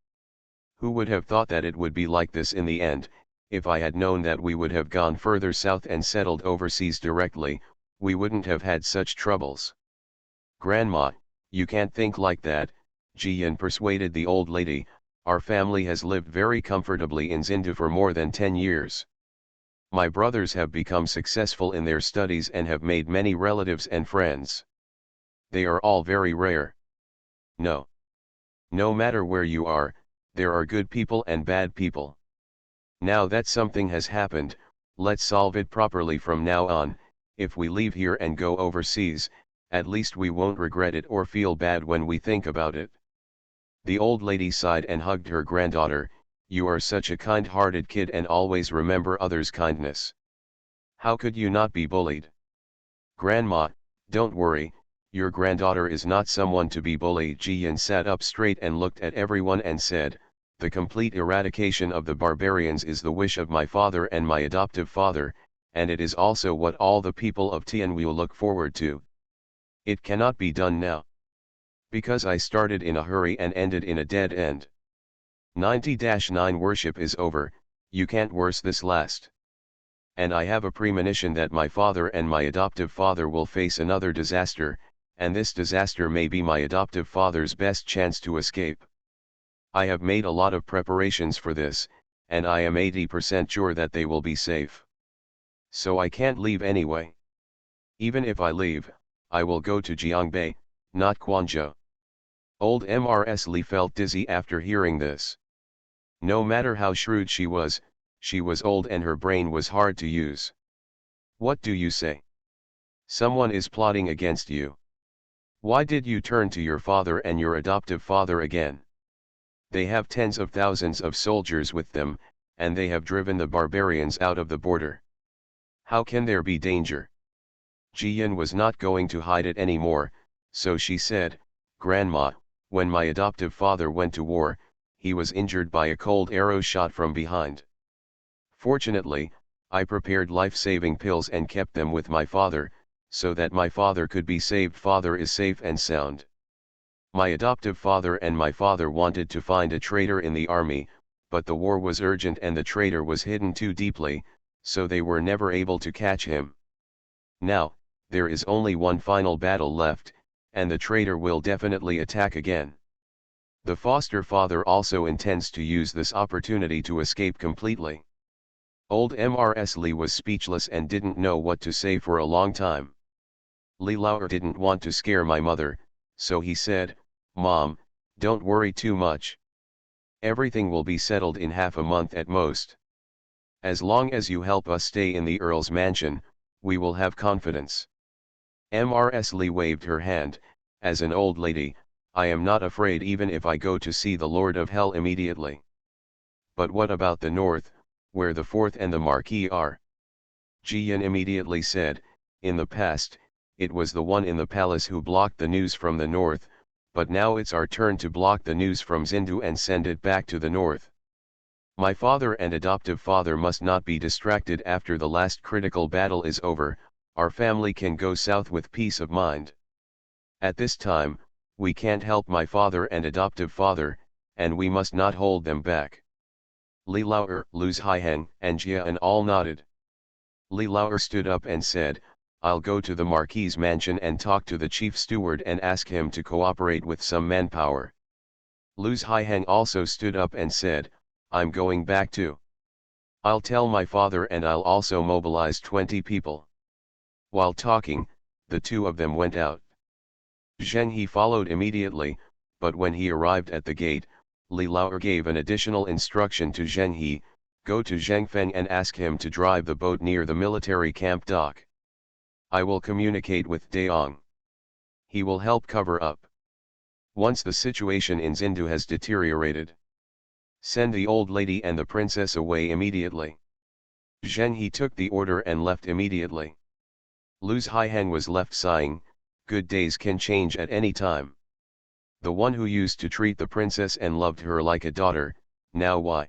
"Who would have thought that it would be like this in the end? If I had known that we would have gone further south and settled overseas directly, we wouldn't have had such troubles." "Grandma, you can't think like that," Jiyan persuaded the old lady. "Our family has lived very comfortably in Zindu for more than 10 years. My brothers have become successful in their studies and have made many relatives and friends. They are all very rare. No. No matter where you are, there are good people and bad people. Now that something has happened, let's solve it properly from now on. If we leave here and go overseas, at least we won't regret it or feel bad when we think about it." The old lady sighed and hugged her granddaughter. "You are such a kind-hearted kid and always remember others' kindness. How could you not be bullied?" "Grandma, don't worry, your granddaughter is not someone to be bullied." Jiyan sat up straight and looked at everyone and said, "The complete eradication of the barbarians is the wish of my father and my adoptive father, and it is also what all the people of Tianwu look forward to. It cannot be done now. Because I started in a hurry and ended in a dead end. 90-9 worship is over, you can't worse this last. And I have a premonition that my father and my adoptive father will face another disaster, and this disaster may be my adoptive father's best chance to escape. I have made a lot of preparations for this, and I am 80% sure that they will be safe. So I can't leave anyway. Even if I leave, I will go to Jiangbei, not Quanzhou." Old Mrs. Li felt dizzy after hearing this. No matter how shrewd she was old and her brain was hard to use. "What do you say? Someone is plotting against you." Why did you turn to your father and your adoptive father again? They have tens of thousands of soldiers with them, and they have driven the barbarians out of the border. How can there be danger? Jiyan was not going to hide it anymore, so she said, Grandma, when my adoptive father went to war, he was injured by a cold arrow shot from behind. Fortunately, I prepared life-saving pills and kept them with my father, so that my father could be saved. Father is safe and sound. My adoptive father and my father wanted to find a traitor in the army, but the war was urgent and the traitor was hidden too deeply, so they were never able to catch him. Now, there is only one final battle left, and the traitor will definitely attack again. The foster father also intends to use this opportunity to escape completely. Old Mrs. Lee was speechless and didn't know what to say for a long time. Li Lao didn't want to scare my mother, so he said, Mom, don't worry too much. Everything will be settled in half a month at most. As long as you help us stay in the Earl's mansion, we will have confidence. Mrs. Lee waved her hand. As an old lady, I am not afraid even if I go to see the Lord of Hell immediately. But what about the north, where the fourth and the Marquis are? Jiyan immediately said, in the past, it was the one in the palace who blocked the news from the north, but now it's our turn to block the news from Zindu and send it back to the north. My father and adoptive father must not be distracted after the last critical battle is over. Our family can go south with peace of mind. At this time, we can't help my father and adoptive father, and we must not hold them back. Li Lao, Lu Haiheng, and Jian all nodded. Li Lao stood up and said, I'll go to the Marquis's mansion and talk to the chief steward and ask him to cooperate with some manpower. Lu Haiheng also stood up and said, I'm going back too. I'll tell my father and I'll also mobilize 20 people. While talking, the two of them went out. Zheng He followed immediately, but when he arrived at the gate, Li Lao gave an additional instruction to Zheng He, go to Zheng Feng and ask him to drive the boat near the military camp dock. I will communicate with Daong. He will help cover up. Once the situation in Zindu has deteriorated, send the old lady and the princess away immediately. Zheng He took the order and left immediately. Lu Haiheng was left sighing, good days can change at any time. The one who used to treat the princess and loved her like a daughter, now why?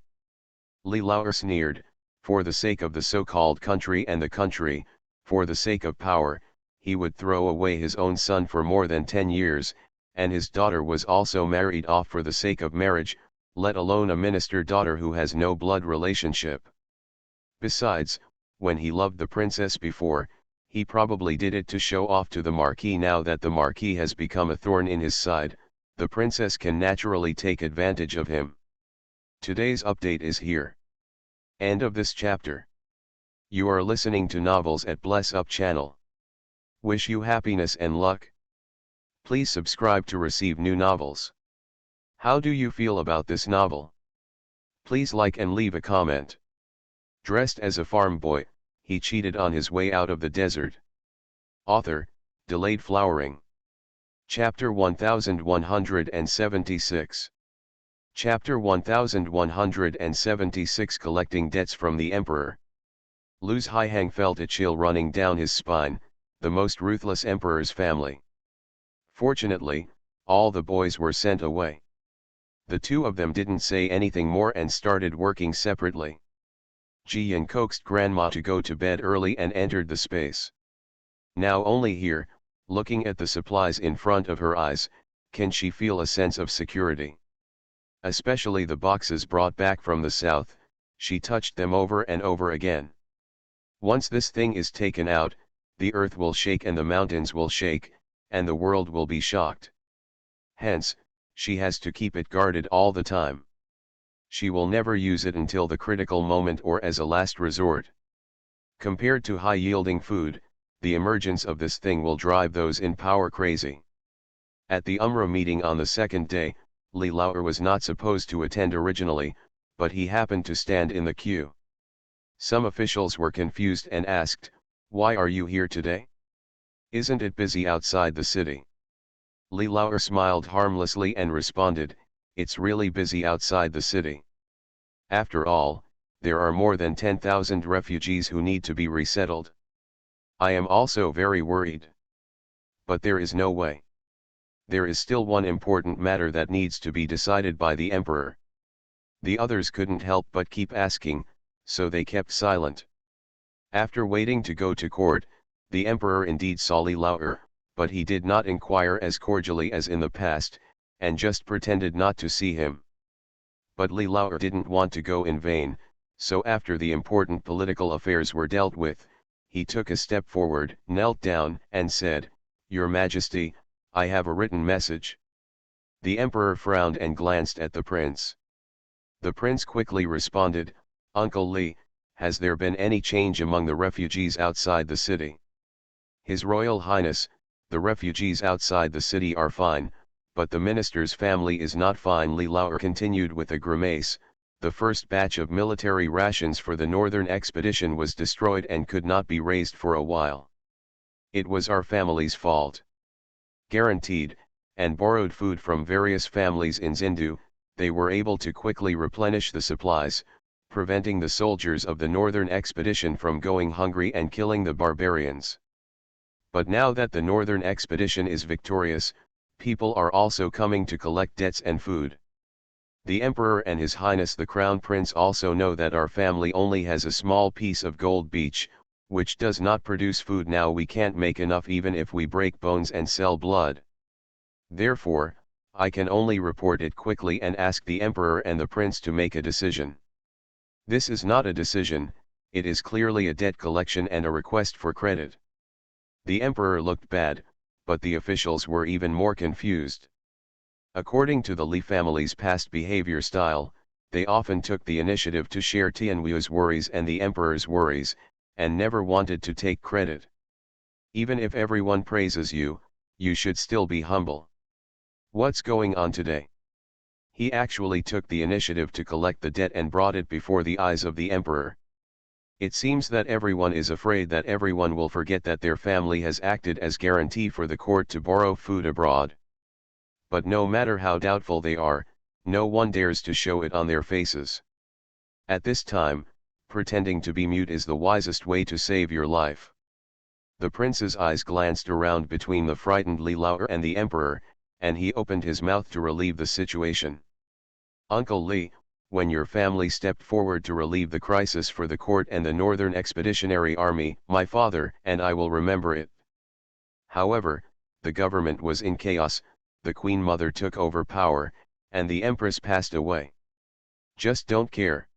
Li Lao sneered, for the sake of the so-called country and the country, for the sake of power, he would throw away his own son for more than 10 years, and his daughter was also married off for the sake of marriage, let alone a minister daughter who has no blood relationship. Besides, when he loved the princess before, he probably did it to show off to the Marquis. Now that the Marquis has become a thorn in his side, the princess can naturally take advantage of him. Today's update is here. End of this chapter. You are listening to Novels at Bless Up channel. Wish you happiness and luck. Please subscribe to receive new novels. How do you feel about this novel? Please like and leave a comment. Dressed as a farm boy, he cheated on his way out of the desert. Author, Delayed Flowering. Chapter 1176. Chapter 1176 Collecting Debts from the Emperor. Lu Haiheng felt a chill running down his spine, the most ruthless emperor's family. Fortunately, all the boys were sent away. The two of them didn't say anything more and started working separately. Jiyan coaxed Grandma to go to bed early and entered the space. Now only here, looking at the supplies in front of her eyes, can she feel a sense of security. Especially the boxes brought back from the south, she touched them over and over again. Once this thing is taken out, the earth will shake and the mountains will shake, and the world will be shocked. Hence, she has to keep it guarded all the time. She will never use it until the critical moment or as a last resort. Compared to high-yielding food, the emergence of this thing will drive those in power crazy. At the Umrah meeting on the second day, Li Lao was not supposed to attend originally, but he happened to stand in the queue. Some officials were confused and asked, "Why are you here today? Isn't it busy outside the city?" Li Lao smiled harmlessly and responded, "It's really busy outside the city. After all, there are more than 10,000 refugees who need to be resettled. I am also very worried. But there is no way. There is still one important matter that needs to be decided by the emperor." The others couldn't help but keep asking, so they kept silent. After waiting to go to court, the emperor indeed saw Li Lao, but he did not inquire as cordially as in the past, and just pretended not to see him. But Li Lao didn't want to go in vain, so after the important political affairs were dealt with, he took a step forward, knelt down, and said, "Your Majesty, I have a written message." The emperor frowned and glanced at the prince. The prince quickly responded, "Uncle Li, has there been any change among the refugees outside the city?" "His Royal Highness, the refugees outside the city are fine, but the minister's family is not fine," Li Lao continued with a grimace. "The first batch of military rations for the northern expedition was destroyed and could not be raised for a while. It was our family's fault. Guaranteed, and borrowed food from various families in Zindu, they were able to quickly replenish the supplies, preventing the soldiers of the northern expedition from going hungry and killing the barbarians. But now that the northern expedition is victorious, people are also coming to collect debts and food. The Emperor and His Highness the Crown Prince also know that our family only has a small piece of gold beach, which does not produce food. Now we can't make enough even if we break bones and sell blood. Therefore, I can only report it quickly and ask the Emperor and the Prince to make a decision. This is not a decision, it is clearly a debt collection and a request for credit." The Emperor looked bad, but the officials were even more confused. According to the Li family's past behavior style, they often took the initiative to share Tianwu's worries and the Emperor's worries, and never wanted to take credit. Even if everyone praises you, you should still be humble. What's going on today? He actually took the initiative to collect the debt and brought it before the eyes of the Emperor. It seems that everyone is afraid that everyone will forget that their family has acted as guarantee for the court to borrow food abroad. But no matter how doubtful they are, no one dares to show it on their faces. At this time, pretending to be mute is the wisest way to save your life. The prince's eyes glanced around between the frightened Li Lao and the Emperor, and he opened his mouth to relieve the situation. "Uncle Li, when your family stepped forward to relieve the crisis for the court and the Northern Expeditionary Army, my father and I will remember it. However, the government was in chaos, the Queen Mother took over power, and the Empress passed away. Just don't care.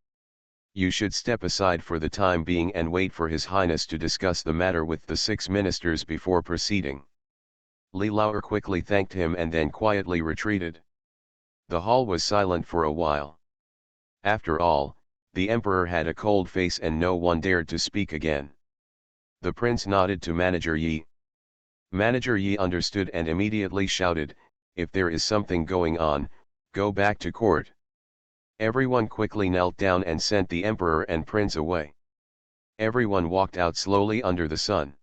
You should step aside for the time being and wait for His Highness to discuss the matter with the 6 ministers before proceeding." Li Lao quickly thanked him and then quietly retreated. The hall was silent for a while. After all, the Emperor had a cold face and no one dared to speak again. The prince nodded to Manager Yi. Manager Yi understood and immediately shouted, "If there is something going on, go back to court." Everyone quickly knelt down and sent the Emperor and Prince away. Everyone walked out slowly under the sun.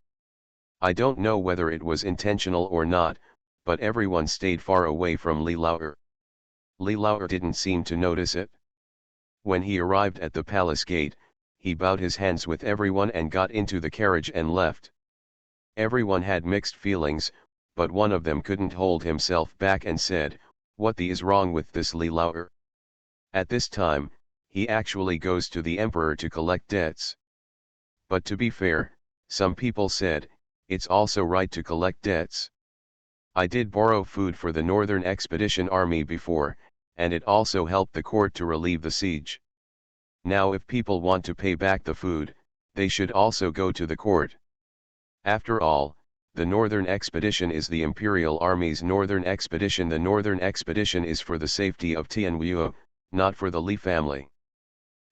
I don't know whether it was intentional or not, but everyone stayed far away from Li Lao. Li Lao didn't seem to notice it. When he arrived at the palace gate, he bowed his hands with everyone and got into the carriage and left. Everyone had mixed feelings, but one of them couldn't hold himself back and said, "What the is wrong with this Li Lao? At this time, he actually goes to the Emperor to collect debts." But to be fair, some people said, it's also right to collect debts. I did borrow food for the Northern Expedition Army before, and it also helped the court to relieve the siege. Now if people want to pay back the food, they should also go to the court. After all, the Northern Expedition is the Imperial Army's Northern Expedition. The Northern Expedition is for the safety of Tianwu, not for the Li family.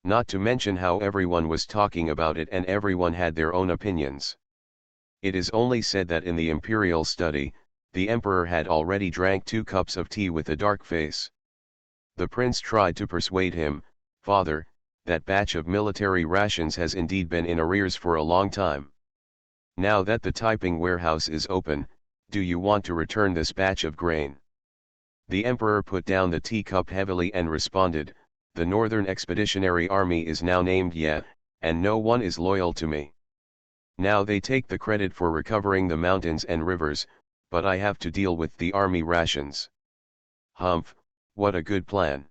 Not to mention how everyone was talking about it and everyone had their own opinions. It is only said that in the imperial study, the Emperor had already drank 2 cups of tea with a dark face. The prince tried to persuade him, "Father, that batch of military rations has indeed been in arrears for a long time. Now that the typing warehouse is open, Do you want to return this batch of grain? The emperor put down the teacup heavily and responded, the Northern Expeditionary Army is now named Ye, and no one is loyal to me. Now they take the credit for recovering the mountains and rivers, but I have to deal with the army rations. Humph, what a good plan.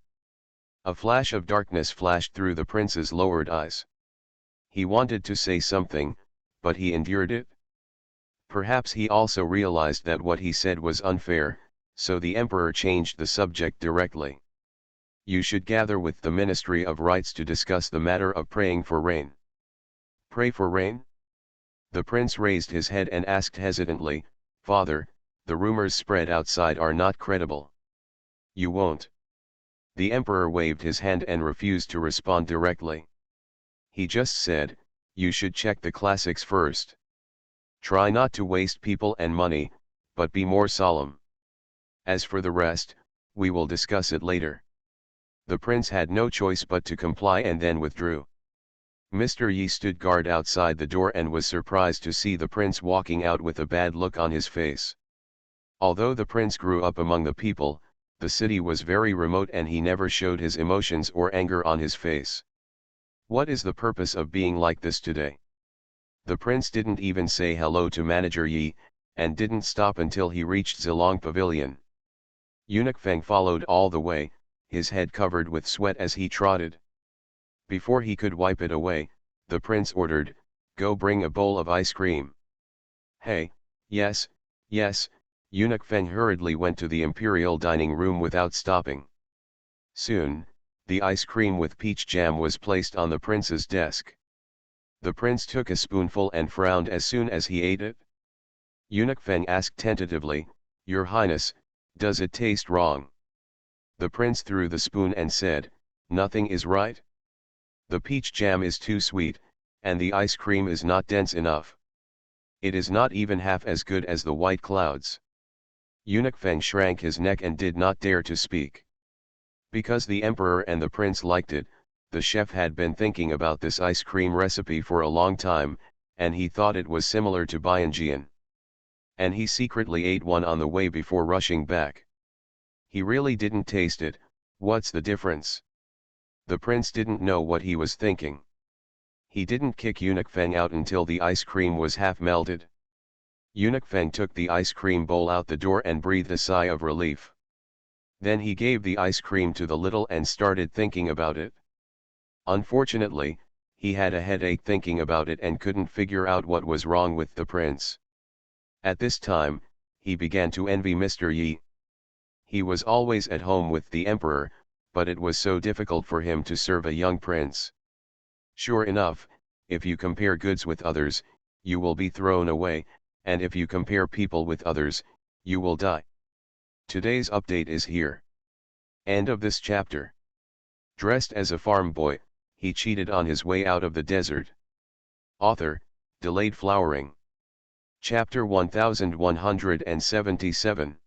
A flash of darkness flashed through the prince's lowered eyes. He wanted to say something, but he endured it. Perhaps he also realized that what he said was unfair, so the emperor changed the subject directly. You should gather with the Ministry of Rites to discuss the matter of praying for rain. Pray for rain? The prince raised his head and asked hesitantly, Father, the rumors spread outside are not credible. You won't. The emperor waved his hand and refused to respond directly. He just said, you should check the classics first. Try not to waste people and money, but be more solemn. As for the rest, we will discuss it later. The prince had no choice but to comply and then withdrew. Mr. Yi stood guard outside the door and was surprised to see the prince walking out with a bad look on his face. Although the prince grew up among the people, the city was very remote and he never showed his emotions or anger on his face. What is the purpose of being like this today? The prince didn't even say hello to Manager Yi, and didn't stop until he reached Zilong Pavilion. Eunuch Feng followed all the way, his head covered with sweat as he trotted. Before he could wipe it away, the prince ordered, go bring a bowl of ice cream. Hey, yes, yes, Eunuch Feng hurriedly went to the imperial dining room without stopping. Soon, the ice cream with peach jam was placed on the prince's desk. The prince took a spoonful and frowned as soon as he ate it. Eunuch Feng asked tentatively, Your Highness, does it taste wrong? The prince threw the spoon and said, nothing is right. The peach jam is too sweet, and the ice cream is not dense enough. It is not even half as good as the white clouds. Eunuch Feng shrank his neck and did not dare to speak. Because the emperor and the prince liked it, the chef had been thinking about this ice cream recipe for a long time, and he thought it was similar to Bianjian. And he secretly ate one on the way before rushing back. He really didn't taste it. What's the difference? The prince didn't know what he was thinking. He didn't kick Eunuch Feng out until the ice cream was half melted. Eunuch Feng took the ice cream bowl out the door and breathed a sigh of relief. Then he gave the ice cream to the little and started thinking about it. Unfortunately, he had a headache thinking about it and couldn't figure out what was wrong with the prince. At this time, he began to envy Mr. Yi. He was always at home with the emperor, but it was so difficult for him to serve a young prince. Sure enough, if you compare goods with others, you will be thrown away, and if you compare people with others, you will die. Today's update is here. End of this chapter. Dressed as a farm boy, he cheated on his way out of the desert. Author, Delayed Flowering. Chapter 1177.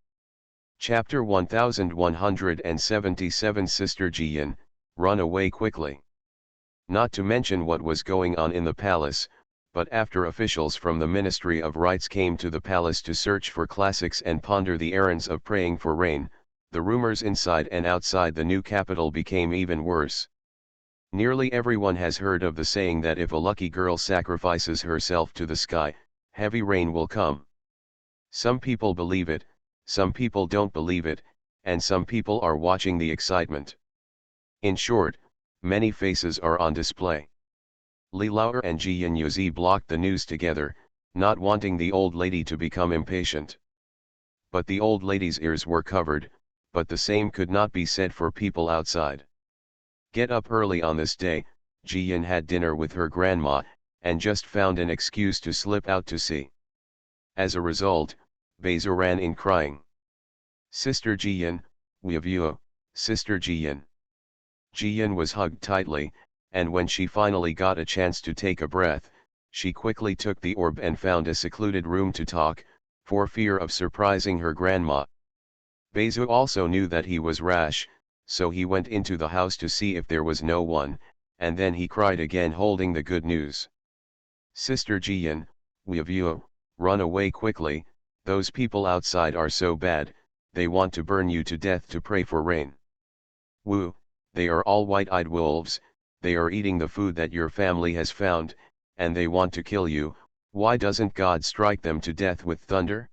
Chapter 1177 Sister Jiyan, run away quickly. Not to mention what was going on in the palace, but after officials from the Ministry of Rites came to the palace to search for classics and ponder the errands of praying for rain, the rumors inside and outside the new capital became even worse. Nearly everyone has heard of the saying that if a lucky girl sacrifices herself to the sky, heavy rain will come. Some people believe it, some people don't believe it, and some people are watching the excitement. In short, many faces are on display. Li Lauer and Ji Yin Yuzi blocked the news together, not wanting the old lady to become impatient. But the old lady's ears were covered, but the same could not be said for people outside. Get up early on this day, Ji Yin had dinner with her grandma, and just found an excuse to slip out to sea. As a result, Beizu ran in crying. Sister Ji Yin, we have you, Sister Ji Yin. Ji Yin was hugged tightly, and when she finally got a chance to take a breath, she quickly took the orb and found a secluded room to talk, for fear of surprising her grandma. Beizu also knew that he was rash, so he went into the house to see if there was no one, and then he cried again holding the good news. Sister Ji Yin, we have you, run away quickly, Those people outside are so bad, they want to burn you to death to pray for rain. Woo, they are all white-eyed wolves, they are eating the food that your family has found, and they want to kill you. Why doesn't God strike them to death with thunder?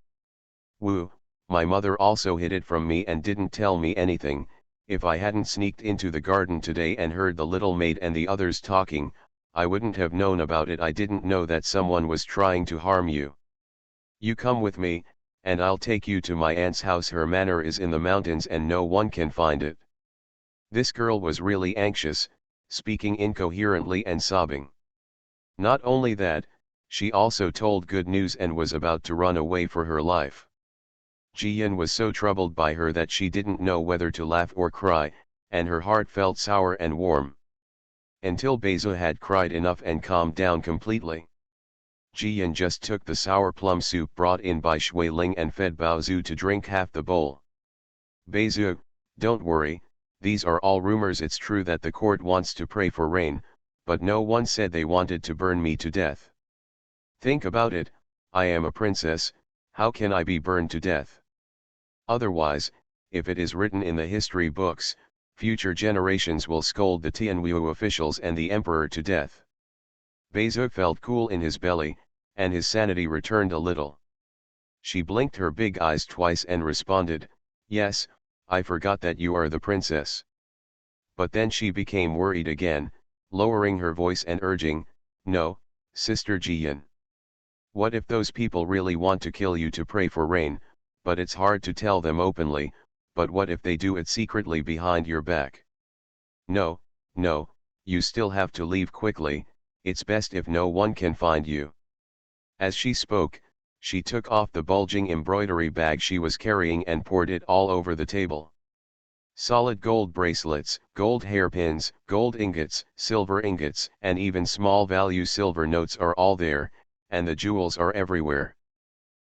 Woo, my mother also hid it from me and didn't tell me anything. If I hadn't sneaked into the garden today and heard the little maid and the others talking, I wouldn't have known about it. I didn't know that someone was trying to harm you. You come with me, and I'll take you to my aunt's house. Her manor is in the mountains and no one can find it. This girl was really anxious, speaking incoherently and sobbing. Not only that, she also told good news and was about to run away for her life. Jian was so troubled by her that she didn't know whether to laugh or cry, and her heart felt sour and warm. Until Beizu had cried enough and calmed down completely. Jian just took the sour plum soup brought in by Shui Ling and fed Baozu to drink half the bowl. Beizu, don't worry, these are all rumors. It's true that the court wants to pray for rain, but no one said they wanted to burn me to death. Think about it, I am a princess, how can I be burned to death? Otherwise, if it is written in the history books, future generations will scold the Tianwu officials and the emperor to death. Beizu felt cool in his belly, and his sanity returned a little. She blinked her big eyes twice and responded, "Yes, I forgot that you are the princess." But then she became worried again, lowering her voice and urging, "No, Sister Jian. What if those people really want to kill you to pray for rain, but it's hard to tell them openly, but what if they do it secretly behind your back? No, no, you still have to leave quickly, it's best if no one can find you." As she spoke, she took off the bulging embroidery bag she was carrying and poured it all over the table. Solid gold bracelets, gold hairpins, gold ingots, silver ingots, and even small value silver notes are all there, and the jewels are everywhere.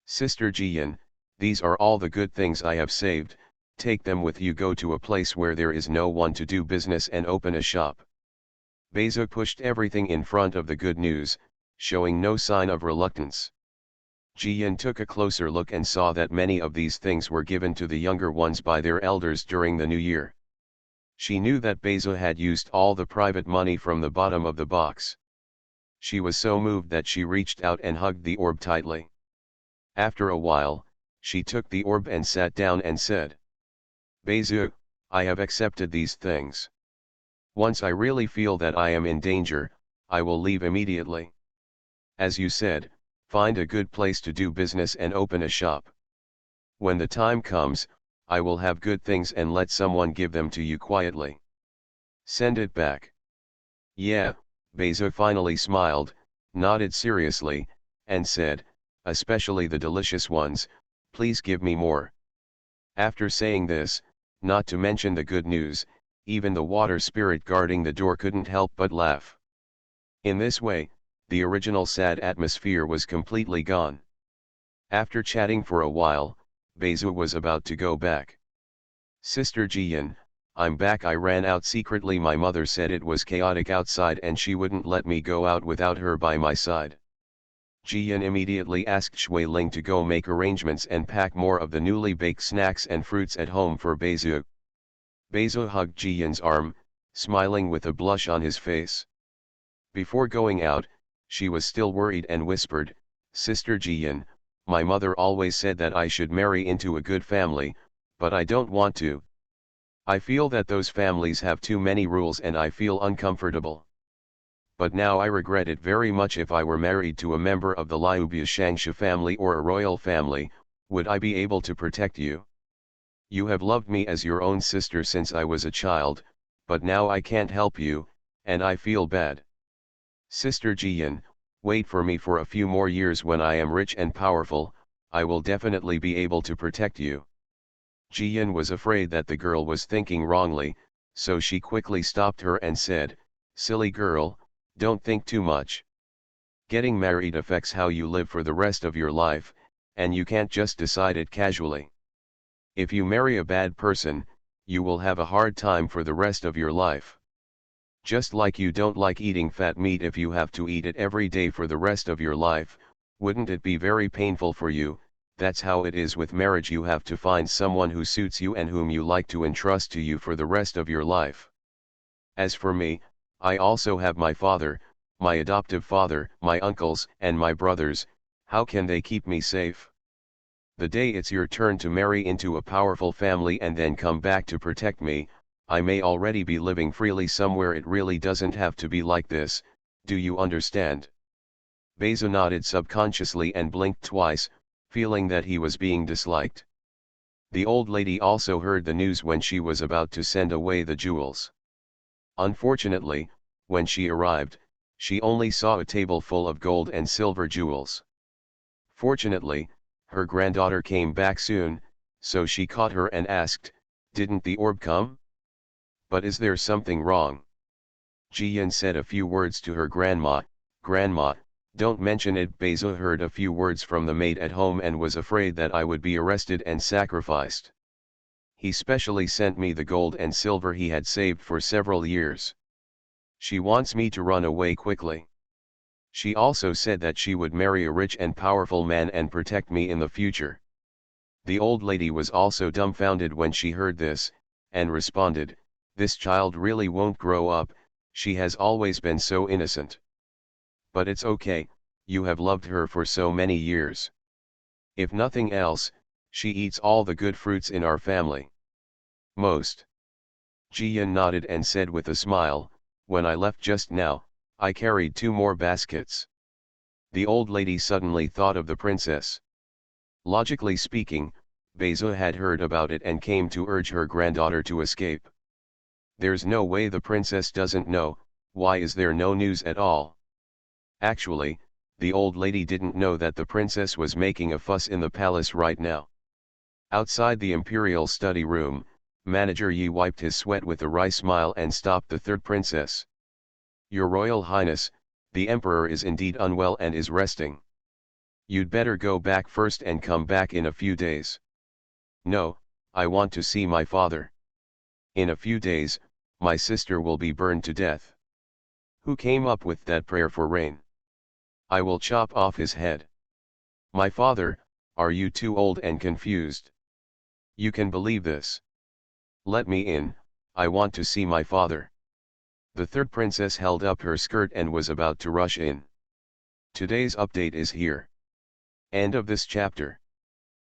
"Sister Jian, these are all the good things I have saved, take them with you. Go to a place where there is no one to do business and open a shop." Beizu pushed everything in front of the good news, showing no sign of reluctance. Jian took a closer look and saw that many of these things were given to the younger ones by their elders during the new year. She knew that Beizu had used all the private money from the bottom of the box. She was so moved that she reached out and hugged the orb tightly. After a while, she took the orb and sat down and said, "Beizu, I have accepted these things. Once I really feel that I am in danger, I will leave immediately. As you said, find a good place to do business and open a shop. When the time comes, I will have good things and let someone give them to you quietly. Send it back." "Yeah," Beizu finally smiled, nodded seriously, and said, "Especially the delicious ones, please give me more." After saying this, not to mention the good news, even the water spirit guarding the door couldn't help but laugh. In this way, the original sad atmosphere was completely gone. After chatting for a while, Beizu was about to go back. "Sister Jian, I'm back. I ran out secretly. My mother said it was chaotic outside and she wouldn't let me go out without her by my side." Jian immediately asked Shui Ling to go make arrangements and pack more of the newly baked snacks and fruits at home for Beizu. Beizu hugged Jian's arm, smiling with a blush on his face. Before going out, she was still worried and whispered, "Sister Jian, my mother always said that I should marry into a good family, but I don't want to. I feel that those families have too many rules and I feel uncomfortable. But now I regret it very much. If I were married to a member of the Liubia Shangsha family or a royal family, would I be able to protect you? You have loved me as your own sister since I was a child, but now I can't help you, and I feel bad. Sister Jian, wait for me for a few more years. When I am rich and powerful, I will definitely be able to protect you." Jian was afraid that the girl was thinking wrongly, so she quickly stopped her and said, "Silly girl, don't think too much. Getting married affects how you live for the rest of your life, and you can't just decide it casually. If you marry a bad person, you will have a hard time for the rest of your life. Just like you don't like eating fat meat, if you have to eat it every day for the rest of your life, wouldn't it be very painful for you, that's how it is with marriage. You have to find someone who suits you and whom you like to entrust to you for the rest of your life. As for me, I also have my father, my adoptive father, my uncles, and my brothers. How can they keep me safe? The day it's your turn to marry into a powerful family and then come back to protect me, I may already be living freely somewhere. It really doesn't have to be like this, do you understand? Beza nodded subconsciously and blinked twice, feeling that he was being disliked. The old lady also heard the news when she was about to send away the jewels. Unfortunately, when she arrived, she only saw a table full of gold and silver jewels. Fortunately, her granddaughter came back soon, so she caught her and asked, "Didn't the orb come? But is there something wrong?" Jiyan said a few words to her grandma. "Grandma, don't mention it." Beza heard a few words from the maid at home and was afraid that I would be arrested and sacrificed. He specially sent me the gold and silver he had saved for several years. She wants me to run away quickly. She also said that she would marry a rich and powerful man and protect me in the future. The old lady was also dumbfounded when she heard this, and responded, "This child really won't grow up, she has always been so innocent. But it's okay, you have loved her for so many years. If nothing else, she eats all the good fruits in our family." "Most." Jiyan nodded and said with a smile, "When I left just now, I carried 2 more baskets." The old lady suddenly thought of the princess. Logically speaking, Beza had heard about it and came to urge her granddaughter to escape. There's no way the princess doesn't know. Why is there no news at all? Actually, the old lady didn't know that the princess was making a fuss in the palace right now. Outside the imperial study room, Manager Yi wiped his sweat with a wry smile and stopped the third princess. "Your Royal Highness, the Emperor is indeed unwell and is resting. You'd better go back first and come back in a few days." "No, I want to see my father. In a few days, my sister will be burned to death. Who came up with that prayer for rain? I will chop off his head." "My father, are you too old and confused? You can believe this. Let me in, I want to see my father." The third princess held up her skirt and was about to rush in. Today's update is here. End of this chapter.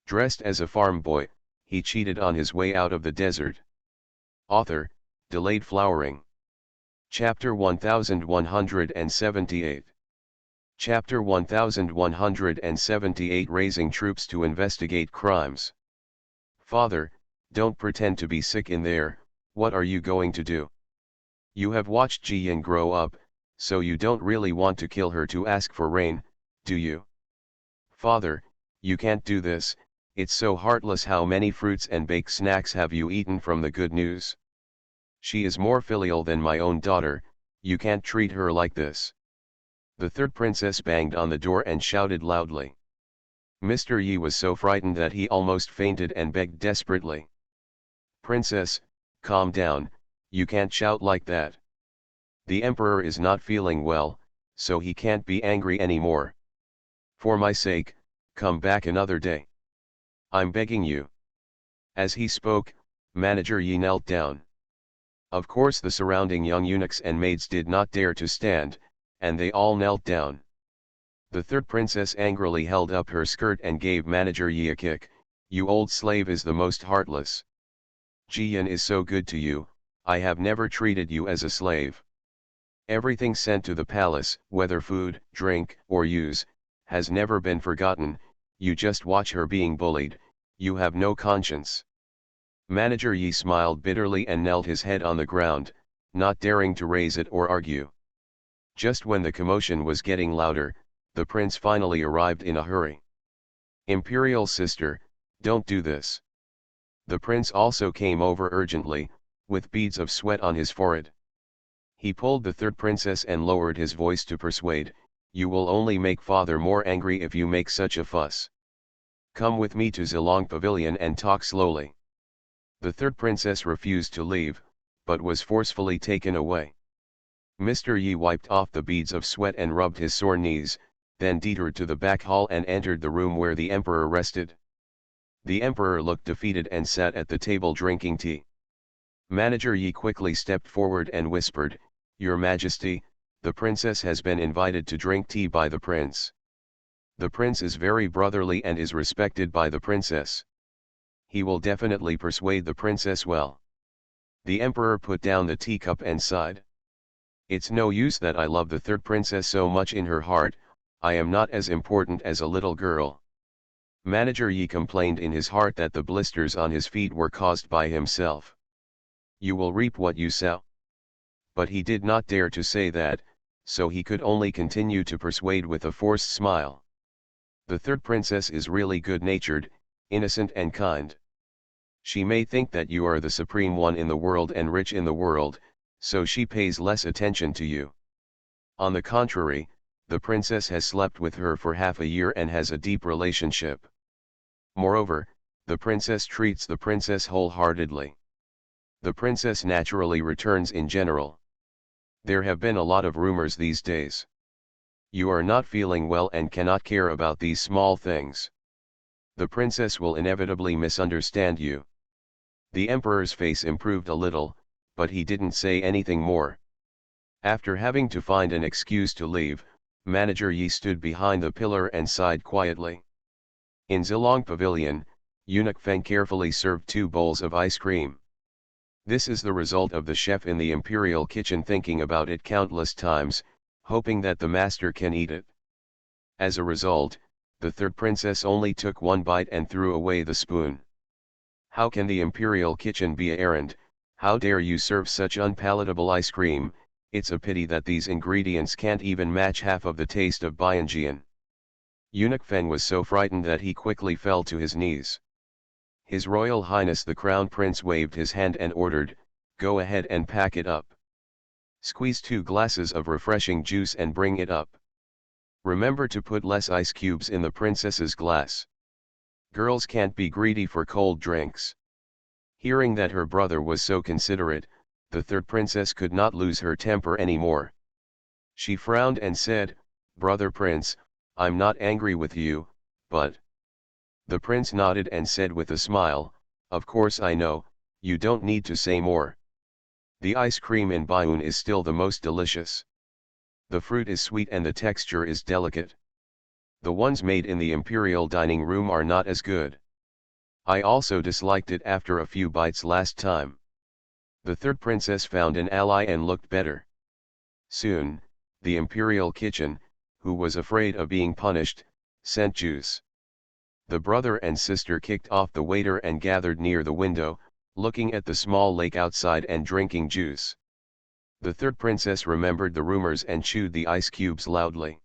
Dressed as a farm boy, he cheated on his way out of the desert. Author, Delayed Flowering. Chapter 1178. Chapter 1178, Raising Troops to Investigate Crimes. "Father, don't pretend to be sick in there. What are you going to do? You have watched Jiyan grow up, so you don't really want to kill her to ask for rain, do you?" "Father, you can't do this, it's so heartless. How many fruits and baked snacks have you eaten from the good news? She is more filial than my own daughter, you can't treat her like this." The third princess banged on the door and shouted loudly. Mr. Yi was so frightened that he almost fainted and begged desperately. "Princess, calm down, you can't shout like that. The emperor is not feeling well, so he can't be angry anymore. For my sake, come back another day. I'm begging you." As he spoke, Manager Yi knelt down. Of course the surrounding young eunuchs and maids did not dare to stand, and they all knelt down. The third princess angrily held up her skirt and gave Manager Yi a kick. "You old slave is the most heartless. Jiyan is so good to you, I have never treated you as a slave. Everything sent to the palace, whether food, drink, or use, has never been forgotten. You just watch her being bullied, you have no conscience." Manager Yi smiled bitterly and knelt his head on the ground, not daring to raise it or argue. Just when the commotion was getting louder, the prince finally arrived in a hurry. "Imperial sister, don't do this." The prince also came over urgently, with beads of sweat on his forehead. He pulled the third princess and lowered his voice to persuade, "You will only make father more angry if you make such a fuss. Come with me to Zilong Pavilion and talk slowly." The third princess refused to leave, but was forcefully taken away. Mr. Yi wiped off the beads of sweat and rubbed his sore knees. then detoured to the back hall and entered the room where the emperor rested. The emperor looked defeated and sat at the table drinking tea. Manager Yi quickly stepped forward and whispered, "Your Majesty, the princess has been invited to drink tea by the prince. The prince is very brotherly and is respected by the princess. He will definitely persuade the princess well." The emperor put down the teacup and sighed. "It's no use that I love the third princess so much in her heart, I am not as important as a little girl." Manager Yi complained in his heart that the blisters on his feet were caused by himself. "You will reap what you sow." But he did not dare to say that, so he could only continue to persuade with a forced smile. "The third princess is really good-natured, innocent and kind. She may think that you are the supreme one in the world and rich in the world, so she pays less attention to you. On the contrary, the princess has slept with her for half a year and has a deep relationship. Moreover, the princess treats the princess wholeheartedly. The princess naturally returns in general. There have been a lot of rumors these days. You are not feeling well and cannot care about these small things. The princess will inevitably misunderstand you." The emperor's face improved a little, but he didn't say anything more. After having to find an excuse to leave, Manager Yi stood behind the pillar and sighed quietly. In Zilong Pavilion, Eunuch Feng carefully served 2 bowls of ice cream. This is the result of the chef in the imperial kitchen thinking about it countless times, hoping that the master can eat it. As a result, the third princess only took 1 bite and threw away the spoon. "How can the imperial kitchen be a errand? How dare you serve such unpalatable ice cream? It's a pity that these ingredients can't even match half of the taste of Bianjian." Eunuch Feng was so frightened that he quickly fell to his knees. His Royal Highness the Crown Prince waved his hand and ordered, "Go ahead and pack it up. Squeeze 2 glasses of refreshing juice and bring it up. Remember to put less ice cubes in the princess's glass. Girls can't be greedy for cold drinks." Hearing that her brother was so considerate, the third princess could not lose her temper anymore. She frowned and said, "Brother Prince, I'm not angry with you, but..." The prince nodded and said with a smile, "Of course I know, you don't need to say more. The ice cream in Baiun is still the most delicious. The fruit is sweet and the texture is delicate. The ones made in the imperial dining room are not as good. I also disliked it after a few bites last time." The third princess found an ally and looked better. Soon, the imperial kitchen, who was afraid of being punished, sent juice. The brother and sister kicked off the waiter and gathered near the window, looking at the small lake outside and drinking juice. The third princess remembered the rumors and chewed the ice cubes loudly.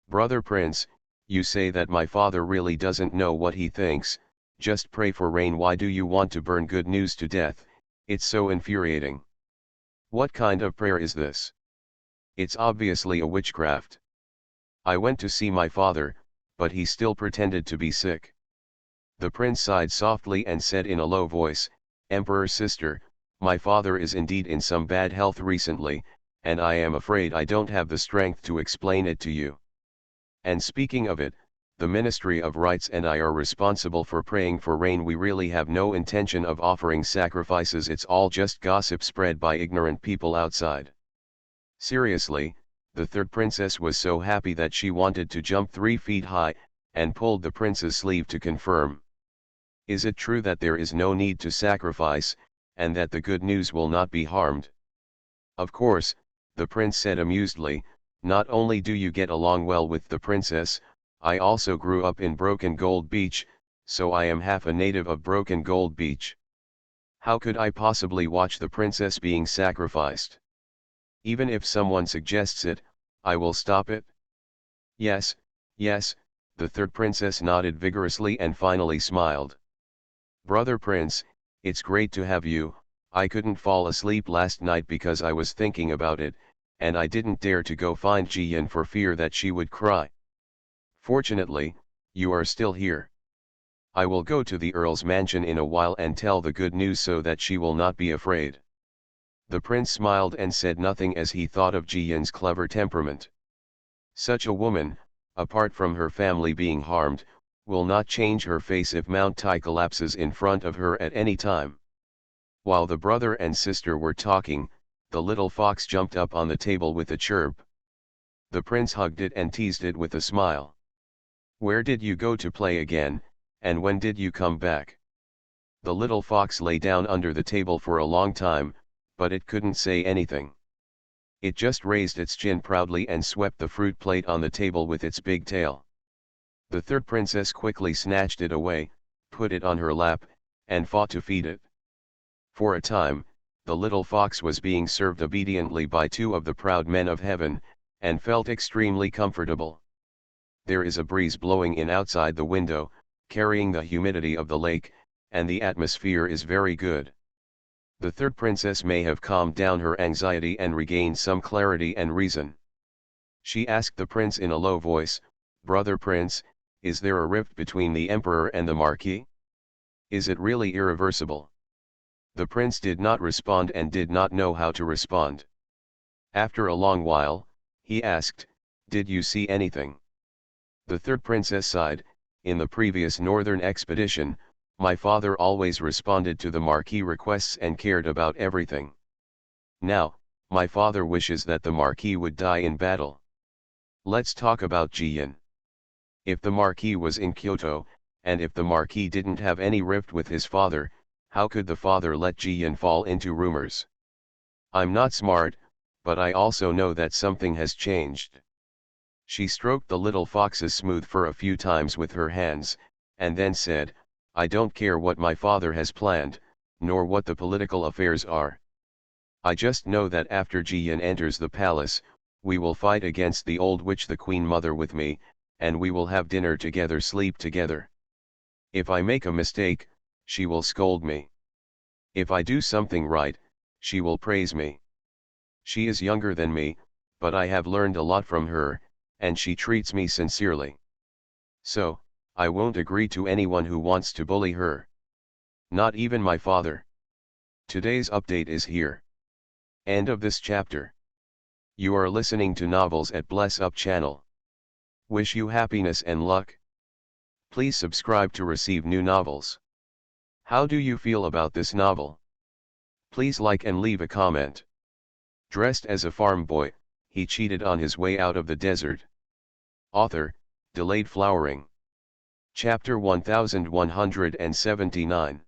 "Brother Prince, you say that my father really doesn't know what he thinks, just pray for rain. Why do you want to burn good news to death? It's so infuriating. What kind of prayer is this? It's obviously a witchcraft. I went to see my father, but he still pretended to be sick." The prince sighed softly and said in a low voice, "Emperor sister, my father is indeed in some bad health recently, and I am afraid I don't have the strength to explain it to you. And speaking of it, the Ministry of Rites and I are responsible for praying for rain. We really have no intention of offering sacrifices. It's all just gossip spread by ignorant people outside." Seriously, the third princess was so happy that she wanted to jump 3 feet high, and pulled the prince's sleeve to confirm. "Is it true that there is no need to sacrifice, and that the good news will not be harmed?" "Of course," the prince said amusedly, "not only do you get along well with the princess, I also grew up in Broken Gold Beach, so I am half a native of Broken Gold Beach. How could I possibly watch the princess being sacrificed? Even if someone suggests it, I will stop it." "Yes, yes," the third princess nodded vigorously and finally smiled. "Brother Prince, it's great to have you. I couldn't fall asleep last night because I was thinking about it, and I didn't dare to go find Jiyan for fear that she would cry. Fortunately, you are still here. I will go to the Earl's mansion in a while and tell the good news so that she will not be afraid." The prince smiled and said nothing as he thought of Jiyan's clever temperament. Such a woman, apart from her family being harmed, will not change her face if Mount Tai collapses in front of her at any time. While the brother and sister were talking, the little fox jumped up on the table with a chirp. The prince hugged it and teased it with a smile. "Where did you go to play again, and when did you come back?" The little fox lay down under the table for a long time, but it couldn't say anything. It just raised its chin proudly and swept the fruit plate on the table with its big tail. The third princess quickly snatched it away, put it on her lap, and fought to feed it. For a time, the little fox was being served obediently by two of the proud men of heaven, and felt extremely comfortable. There is a breeze blowing in outside the window, carrying the humidity of the lake, and the atmosphere is very good. The third princess may have calmed down her anxiety and regained some clarity and reason. She asked the prince in a low voice, "Brother prince, is there a rift between the emperor and the marquis? Is it really irreversible?" The prince did not respond and did not know how to respond. After a long while, he asked, "Did you see anything?" The third princess sighed, "In the previous northern expedition, my father always responded to the marquis' requests and cared about everything. Now, my father wishes that the marquis would die in battle. Let's talk about Jiyan. If the marquis was in Kyoto, and if the marquis didn't have any rift with his father, how could the father let Jiyan fall into rumors? I'm not smart, but I also know that something has changed." She stroked the little fox's smooth fur a few times with her hands, and then said, "I don't care what my father has planned, nor what the political affairs are. I just know that after Jiyan enters the palace, we will fight against the old witch the Queen Mother with me, and we will have dinner together, sleep together. If I make a mistake, she will scold me. If I do something right, she will praise me. She is younger than me, but I have learned a lot from her, and she treats me sincerely. So, I won't agree to anyone who wants to bully her. Not even my father." Today's update is here. End of this chapter. You are listening to Novels at Bless Up channel. Wish you happiness and luck. Please subscribe to receive new novels. How do you feel about this novel? Please like and leave a comment. Dressed as a farm boy, he cheated on his way out of the desert. Author, Delayed Flowering. Chapter 1179.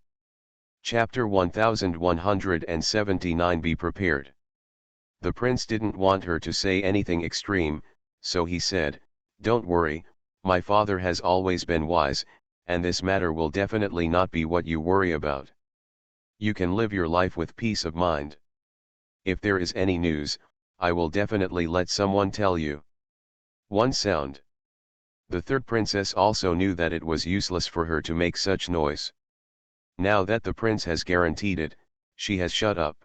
Chapter 1179. Be prepared. The prince didn't want her to say anything extreme, so he said, "Don't worry, my father has always been wise, and this matter will definitely not be what you worry about. You can live your life with peace of mind. If there is any news, I will definitely let someone tell you." One sound. The third princess also knew that it was useless for her to make such noise. Now that the prince has guaranteed it, she has shut up.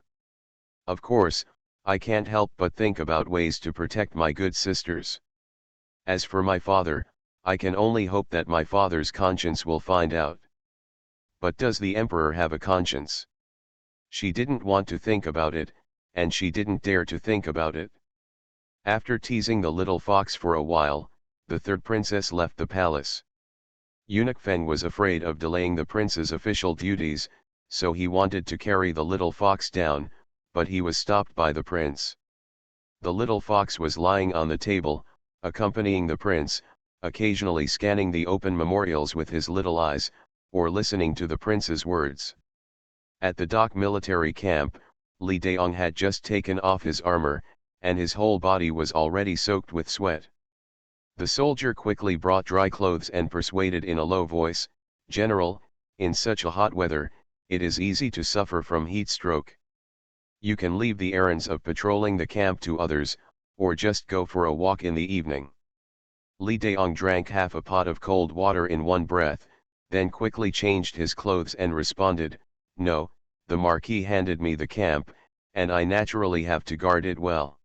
"Of course, I can't help but think about ways to protect my good sisters. As for my father, I can only hope that my father's conscience will find out. But does the emperor have a conscience?" She didn't want to think about it, and she didn't dare to think about it. After teasing the little fox for a while, the third princess left the palace. Eunuch Feng was afraid of delaying the prince's official duties, so he wanted to carry the little fox down, but he was stopped by the prince. The little fox was lying on the table, accompanying the prince, occasionally scanning the open memorials with his little eyes, or listening to the prince's words. At the dock military camp, Li Daong had just taken off his armor, and his whole body was already soaked with sweat. The soldier quickly brought dry clothes and persuaded in a low voice, "General, in such a hot weather, it is easy to suffer from heat stroke. You can leave the errands of patrolling the camp to others, or just go for a walk in the evening." Li Daong drank half a pot of cold water in one breath, then quickly changed his clothes and responded, "No, the marquis handed me the camp, and I naturally have to guard it well.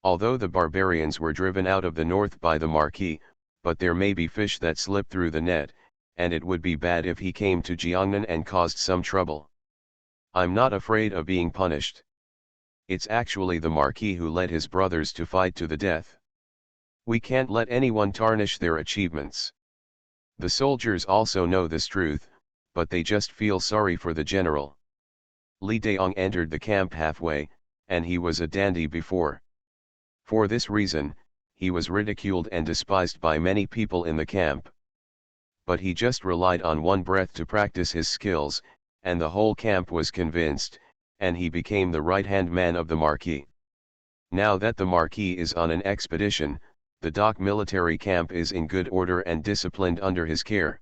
Although the barbarians were driven out of the north by the marquis, but there may be fish that slip through the net, and it would be bad if he came to Jiangnan and caused some trouble. I'm not afraid of being punished. It's actually the marquis who led his brothers to fight to the death. We can't let anyone tarnish their achievements. The soldiers also know this truth, but they just feel sorry for the general. Li Daong entered the camp halfway, and he was a dandy before. For this reason, he was ridiculed and despised by many people in the camp. But he just relied on one breath to practice his skills, and the whole camp was convinced, and he became the right-hand man of the Marquis. Now that the Marquis is on an expedition, the Dock military camp is in good order and disciplined under his care.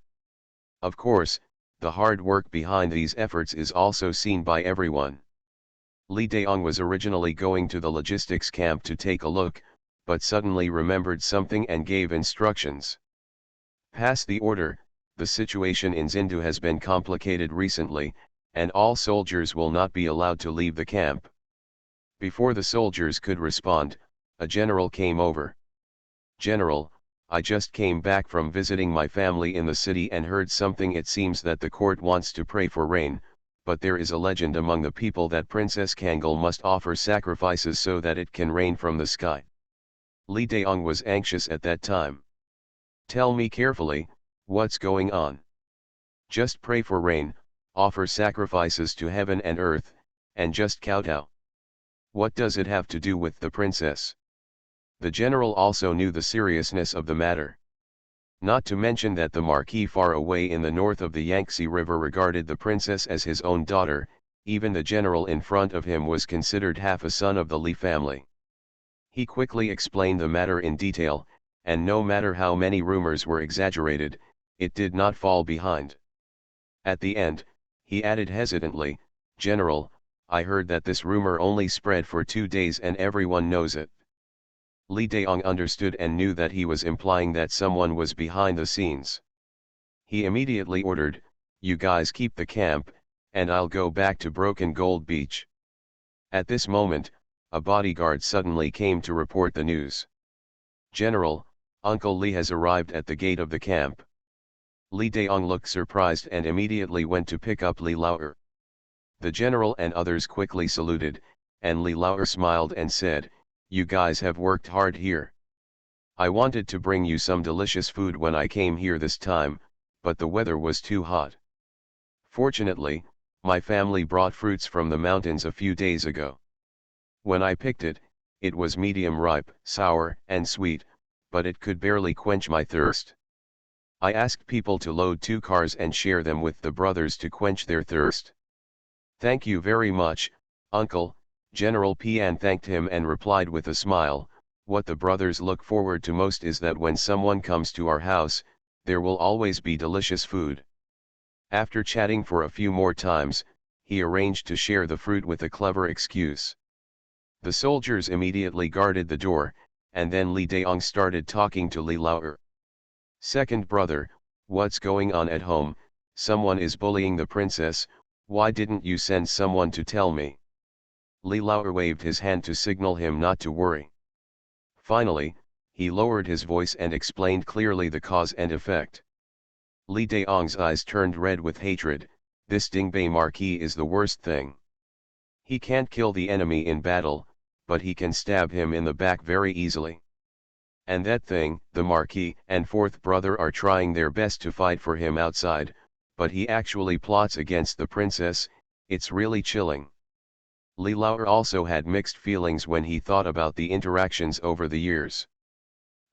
Of course, the hard work behind these efforts is also seen by everyone. Li Daong was originally going to the logistics camp to take a look, but suddenly remembered something and gave instructions. Pass the order, the situation in Zindu has been complicated recently, and all soldiers will not be allowed to leave the camp. Before the soldiers could respond, a general came over. General, I just came back from visiting my family in the city and heard something. It seems that the court wants to pray for rain, but there is a legend among the people that Princess Kangol must offer sacrifices so that it can rain from the sky. Li Daong was anxious at that time. Tell me carefully, what's going on? Just pray for rain, offer sacrifices to heaven and earth, and just kowtow. What does it have to do with the princess? The general also knew the seriousness of the matter. Not to mention that the Marquis far away in the north of the Yangtze River regarded the princess as his own daughter. Even the general in front of him was considered half a son of the Li family. He quickly explained the matter in detail, and no matter how many rumors were exaggerated, it did not fall behind. At the end, he added hesitantly, General, I heard that this rumor only spread for 2 days and everyone knows it. Li Daong understood and knew that he was implying that someone was behind the scenes. He immediately ordered, you guys keep the camp, and I'll go back to Broken Gold Beach. At this moment, a bodyguard suddenly came to report the news. General, Uncle Li has arrived at the gate of the camp. Li Daong looked surprised and immediately went to pick up Li Lao'er. The general and others quickly saluted, and Li Lao'er smiled and said, you guys have worked hard here. I wanted to bring you some delicious food when I came here this time, but the weather was too hot. Fortunately, my family brought fruits from the mountains a few days ago. When I picked it, it was medium ripe, sour, and sweet, but it could barely quench my thirst. I asked people to load 2 cars and share them with the brothers to quench their thirst. Thank you very much, Uncle. General Pian thanked him and replied with a smile, what the brothers look forward to most is that when someone comes to our house, there will always be delicious food. After chatting for a few more times, he arranged to share the fruit with a clever excuse. The soldiers immediately guarded the door, and then Li Daong started talking to Li Lao'er. Second brother, what's going on at home? Someone is bullying the princess, why didn't you send someone to tell me? Li Lao'er waved his hand to signal him not to worry. Finally, he lowered his voice and explained clearly the cause and effect. Li Daong's eyes turned red with hatred. This Dingbei Marquis is the worst thing. He can't kill the enemy in battle, but he can stab him in the back very easily. And that thing, the Marquis and fourth brother are trying their best to fight for him outside, but he actually plots against the princess. It's really chilling. Li Lao'er also had mixed feelings when he thought about the interactions over the years.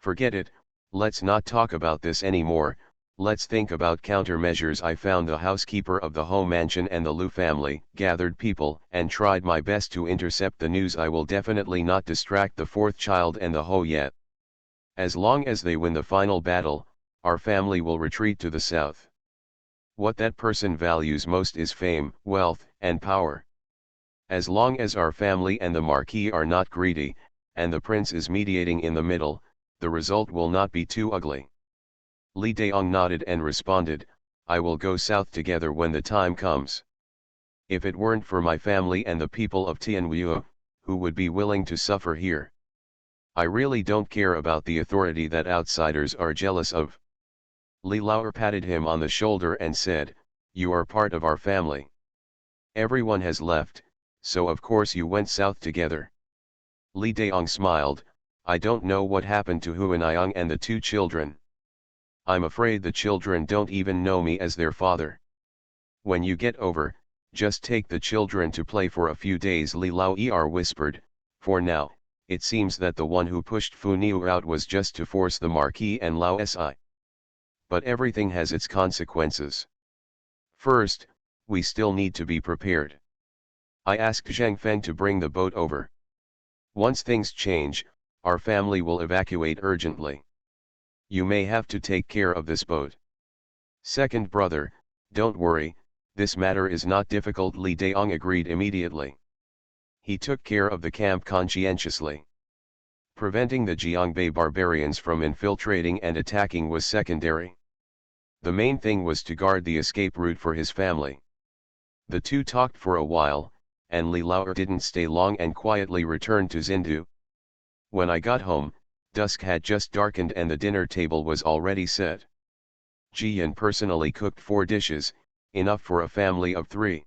Forget it, let's not talk about this anymore, let's think about countermeasures. I found the housekeeper of the home mansion and the Lu family, gathered people, and tried my best to intercept the news. I will definitely not distract the fourth child and the Ho yet. As long as they win the final battle, our family will retreat to the south. What that person values most is fame, wealth, and power. As long as our family and the Marquis are not greedy, and the prince is mediating in the middle, the result will not be too ugly. Li Daong nodded and responded, I will go south together when the time comes. If it weren't for my family and the people of Tianwu, who would be willing to suffer here? I really don't care about the authority that outsiders are jealous of. Li Lao'er patted him on the shoulder and said, you are part of our family. Everyone has left, so of course you went south together. Li Daong smiled, I don't know what happened to Huanayang and the two children. I'm afraid the children don't even know me as their father. When you get over, just take the children to play for a few days, Li Lao Er whispered. For now, it seems that the one who pushed Fu Niu out was just to force the Marquis and Lao Si. But everything has its consequences. First, we still need to be prepared. I asked Zhang Feng to bring the boat over. Once things change, our family will evacuate urgently. You may have to take care of this boat. Second brother, don't worry, this matter is not difficult. Li Daong agreed immediately. He took care of the camp conscientiously. Preventing the Jiangbei barbarians from infiltrating and attacking was secondary. The main thing was to guard the escape route for his family. The two talked for a while, and Li Lao didn't stay long and quietly returned to Zindu. When I got home, dusk had just darkened and the dinner table was already set. Jian personally cooked 4 dishes, enough for a family of 3.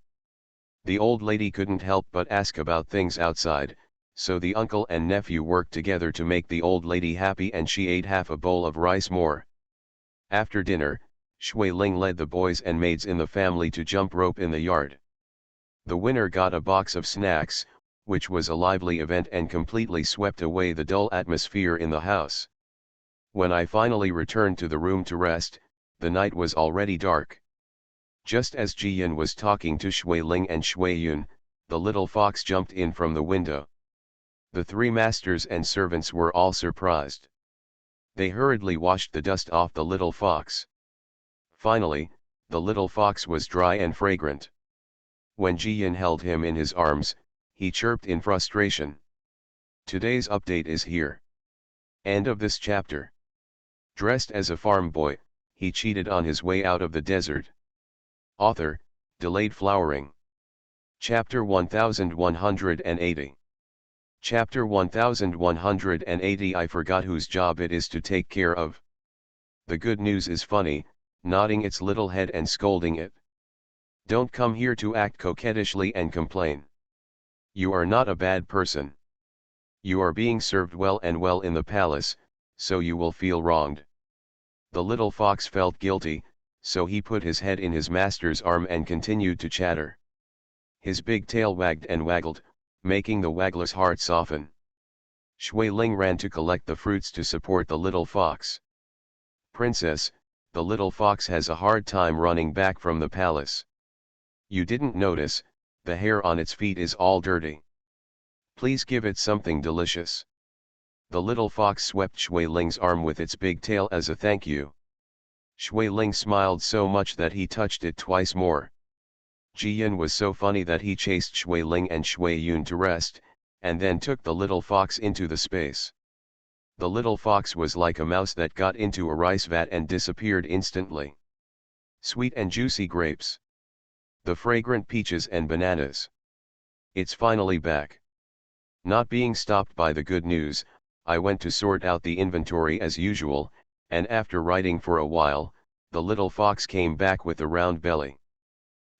The old lady couldn't help but ask about things outside, so the uncle and nephew worked together to make the old lady happy and she ate half a bowl of rice more. After dinner, Shui Ling led the boys and maids in the family to jump rope in the yard. The winner got a box of snacks, which was a lively event and completely swept away the dull atmosphere in the house. When I finally returned to the room to rest, the night was already dark. Just as Jiyan was talking to Shui Ling and Shui Yun, the little fox jumped in from the window. The 3 masters and servants were all surprised. They hurriedly washed the dust off the little fox. Finally, the little fox was dry and fragrant. When Jiyan held him in his arms, he chirped in frustration. Today's update is here. End of this chapter. Dressed as a farm boy, he cheated on his way out of the desert. Author, Delayed Flowering. Chapter 1180. Chapter 1180. I forgot whose job it is to take care of. The good news is funny, nodding its little head and scolding it. Don't come here to act coquettishly and complain. You are not a bad person. You are being served well and well in the palace, so you will feel wronged. The little fox felt guilty, so he put his head in his master's arm and continued to chatter. His big tail wagged and waggled, making the waggler's heart soften. Shui Ling ran to collect the fruits to support the little fox. Princess, the little fox has a hard time running back from the palace. You didn't notice, the hair on its feet is all dirty. Please give it something delicious. The little fox swept Shui Ling's arm with its big tail as a thank you. Shui Ling smiled so much that he touched it twice more. Jiyan was so funny that he chased Shui Ling and Shui Yun to rest, and then took the little fox into the space. The little fox was like a mouse that got into a rice vat and disappeared instantly. Sweet and juicy grapes. The fragrant peaches and bananas. It's finally back. Not being stopped by the good news, I went to sort out the inventory as usual, and after writing for a while, the little fox came back with a round belly.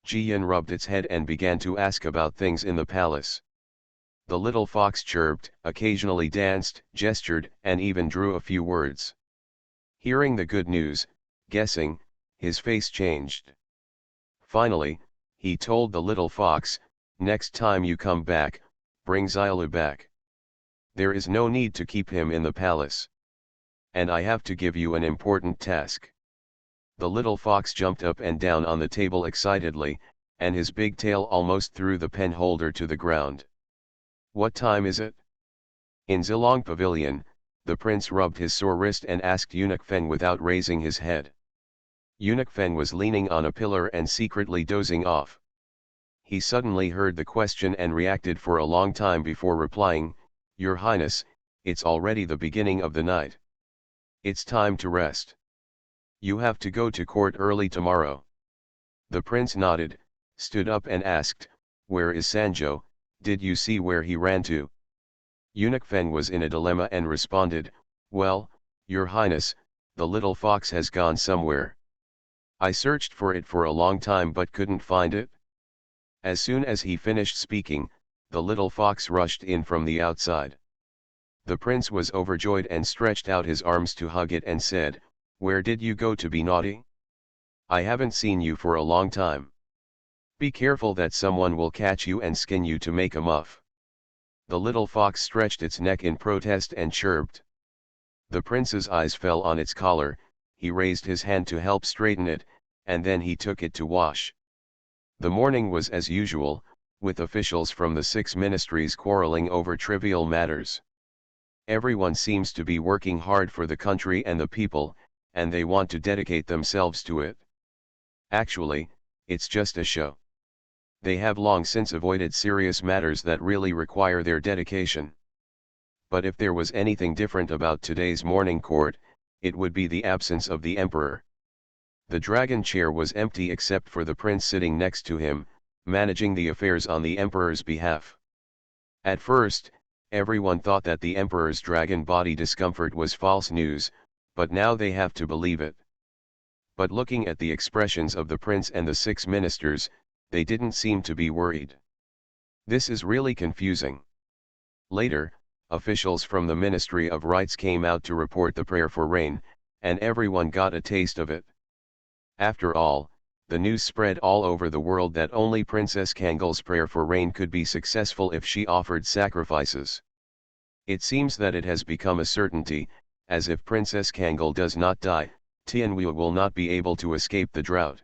Jiyan rubbed its head and began to ask about things in the palace. The little fox chirped, occasionally danced, gestured, and even drew a few words. Hearing the good news, guessing, his face changed. Finally, he told the little fox, next time you come back, bring Xiaolu back. There is no need to keep him in the palace. And I have to give you an important task. The little fox jumped up and down on the table excitedly, and his big tail almost threw the pen holder to the ground. What time is it? In Zilong Pavilion, the prince rubbed his sore wrist and asked Eunuch Fen without raising his head. Eunuch Fen was leaning on a pillar and secretly dozing off. He suddenly heard the question and reacted for a long time before replying, Your Highness, it's already the beginning of the night. It's time to rest. You have to go to court early tomorrow. The prince nodded, stood up and asked, Where is Sanjo? Did you see where he ran to? Eunuch Fen was in a dilemma and responded, Well, Your Highness, the little fox has gone somewhere. I searched for it for a long time but couldn't find it. As soon as he finished speaking, the little fox rushed in from the outside. The prince was overjoyed and stretched out his arms to hug it and said, "Where did you go to be naughty? I haven't seen you for a long time. Be careful that someone will catch you and skin you to make a muff." The little fox stretched its neck in protest and chirped. The prince's eyes fell on its collar, he raised his hand to help straighten it, and then he took it to wash. The morning was as usual, with officials from the 6 ministries quarreling over trivial matters. Everyone seems to be working hard for the country and the people, and they want to dedicate themselves to it. Actually, it's just a show. They have long since avoided serious matters that really require their dedication. But if there was anything different about today's morning court, it would be the absence of the emperor. The dragon chair was empty except for the prince sitting next to him, managing the affairs on the emperor's behalf. At first, everyone thought that the emperor's dragon body discomfort was false news, but now they have to believe it. But looking at the expressions of the prince and the 6 ministers, they didn't seem to be worried. This is really confusing. Later, officials from the Ministry of Rights came out to report the prayer for rain, and everyone got a taste of it. After all, the news spread all over the world that only Princess Kangal's prayer for rain could be successful if she offered sacrifices. It seems that it has become a certainty, as if Princess Kangal does not die, Tianwu will not be able to escape the drought.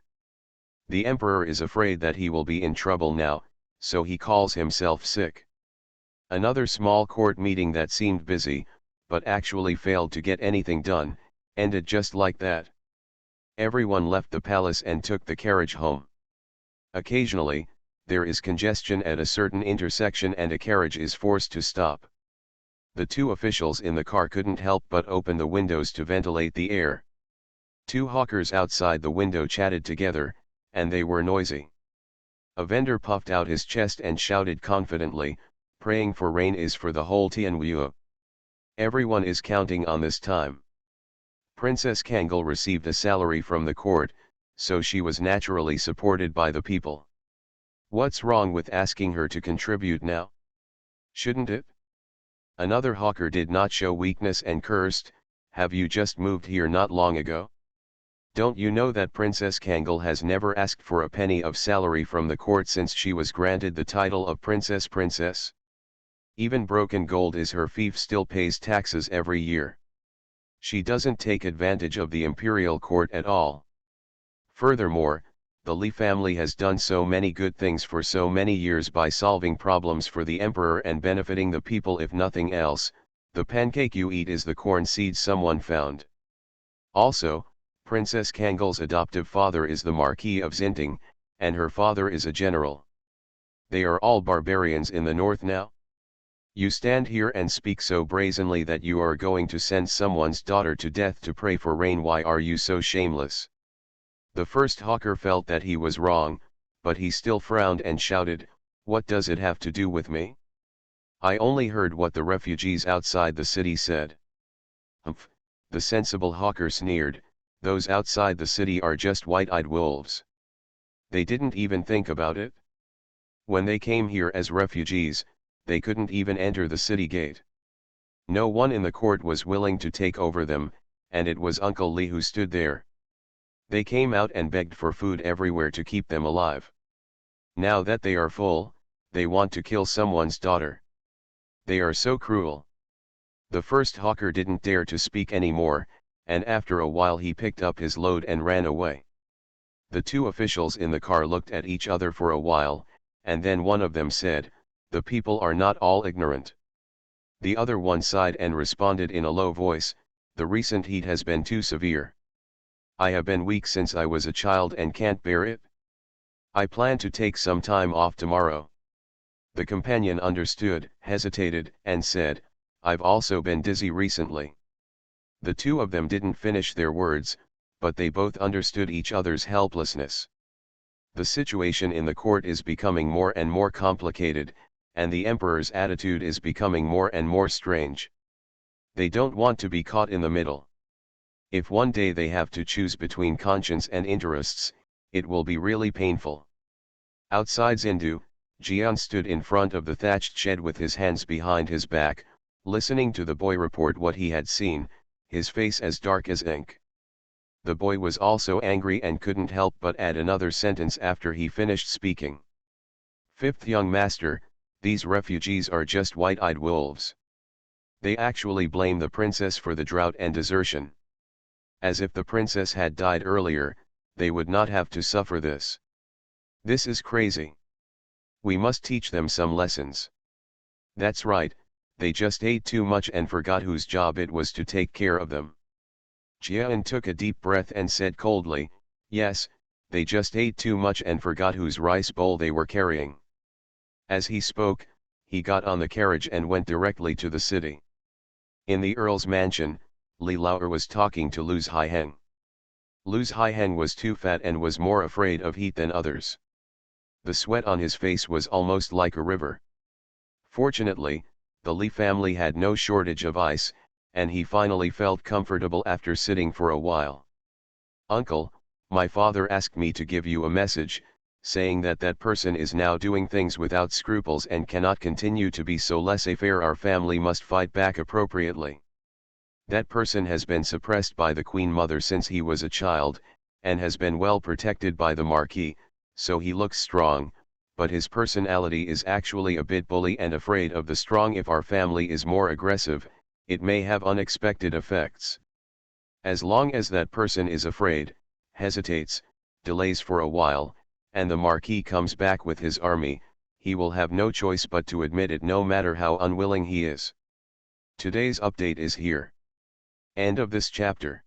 The emperor is afraid that he will be in trouble now, so he calls himself sick. Another small court meeting that seemed busy, but actually failed to get anything done, ended just like that. Everyone left the palace and took the carriage home. Occasionally, there is congestion at a certain intersection and a carriage is forced to stop. The 2 officials in the car couldn't help but open the windows to ventilate the air. 2 hawkers outside the window chatted together, and they were noisy. A vendor puffed out his chest and shouted confidently, "Praying for rain is for the whole Tianwu. Everyone is counting on this time." Princess Kangal received a salary from the court, so she was naturally supported by the people. What's wrong with asking her to contribute now? Shouldn't it? Another hawker did not show weakness and cursed, "Have you just moved here not long ago? Don't you know that Princess Kangal has never asked for a penny of salary from the court since she was granted the title of Princess? Even broken gold is her fief, still pays taxes every year. She doesn't take advantage of the imperial court at all. Furthermore, the Li family has done so many good things for so many years by solving problems for the emperor and benefiting the people. If nothing else, the pancake you eat is the corn seed someone found. Also, Princess Kangal's adoptive father is the Marquis of Zinting, and her father is a general. They are all barbarians in the north now. You stand here and speak so brazenly that you are going to send someone's daughter to death to pray for rain. Why are you so shameless?" The first hawker felt that he was wrong, but he still frowned and shouted, "What does it have to do with me? I only heard what the refugees outside the city said." "Humph," the sensible hawker sneered, "those outside the city are just white-eyed wolves. They didn't even think about it. When they came here as refugees, they couldn't even enter the city gate. No one in the court was willing to take over them, and it was Uncle Li who stood there. They came out and begged for food everywhere to keep them alive. Now that they are full, they want to kill someone's daughter. They are so cruel." The first hawker didn't dare to speak anymore, and after a while he picked up his load and ran away. The 2 officials in the car looked at each other for a while, and then one of them said, "The people are not all ignorant." The other one sighed and responded in a low voice, "The recent heat has been too severe. I have been weak since I was a child and can't bear it. I plan to take some time off tomorrow." The companion understood, hesitated, and said, "I've also been dizzy recently." The 2 of them didn't finish their words, but they both understood each other's helplessness. The situation in the court is becoming more and more complicated, and the emperor's attitude is becoming more and more strange. They don't want to be caught in the middle. If one day they have to choose between conscience and interests, it will be really painful. Outside Zindu, Jian stood in front of the thatched shed with his hands behind his back, Listening to the boy report what he had seen, his face as dark as ink. The boy was also angry and couldn't help but add another sentence after he finished speaking. Fifth young master, these refugees are just white-eyed wolves. They actually blame the princess for the drought and desertion. As if the princess had died earlier, they would not have to suffer this. This is crazy. We must teach them some lessons. That's right, they just ate too much and forgot whose job it was to take care of them. Jian took a deep breath and said coldly, yes, they just ate too much and forgot whose rice bowl they were carrying. As he spoke, he got on the carriage and went directly to the city. In the Earl's mansion, Li Laoer was talking to Lu Haiheng. Lu Haiheng was too fat and was more afraid of heat than others. The sweat on his face was almost like a river. Fortunately, the Li family had no shortage of ice, and he finally felt comfortable after sitting for a while. Uncle, my father asked me to give you a message, saying that that person is now doing things without scruples and cannot continue to be so laissez-faire. Our family must fight back appropriately. That person has been suppressed by the Queen Mother since he was a child, and has been well protected by the Marquis, so he looks strong, but his personality is actually a bit bully and afraid of the strong. If our family is more aggressive, it may have unexpected effects. As long as that person is afraid, hesitates, delays for a while, and the Marquis comes back with his army, he will have no choice but to admit it no matter how unwilling he is. Today's update is here. End of this chapter.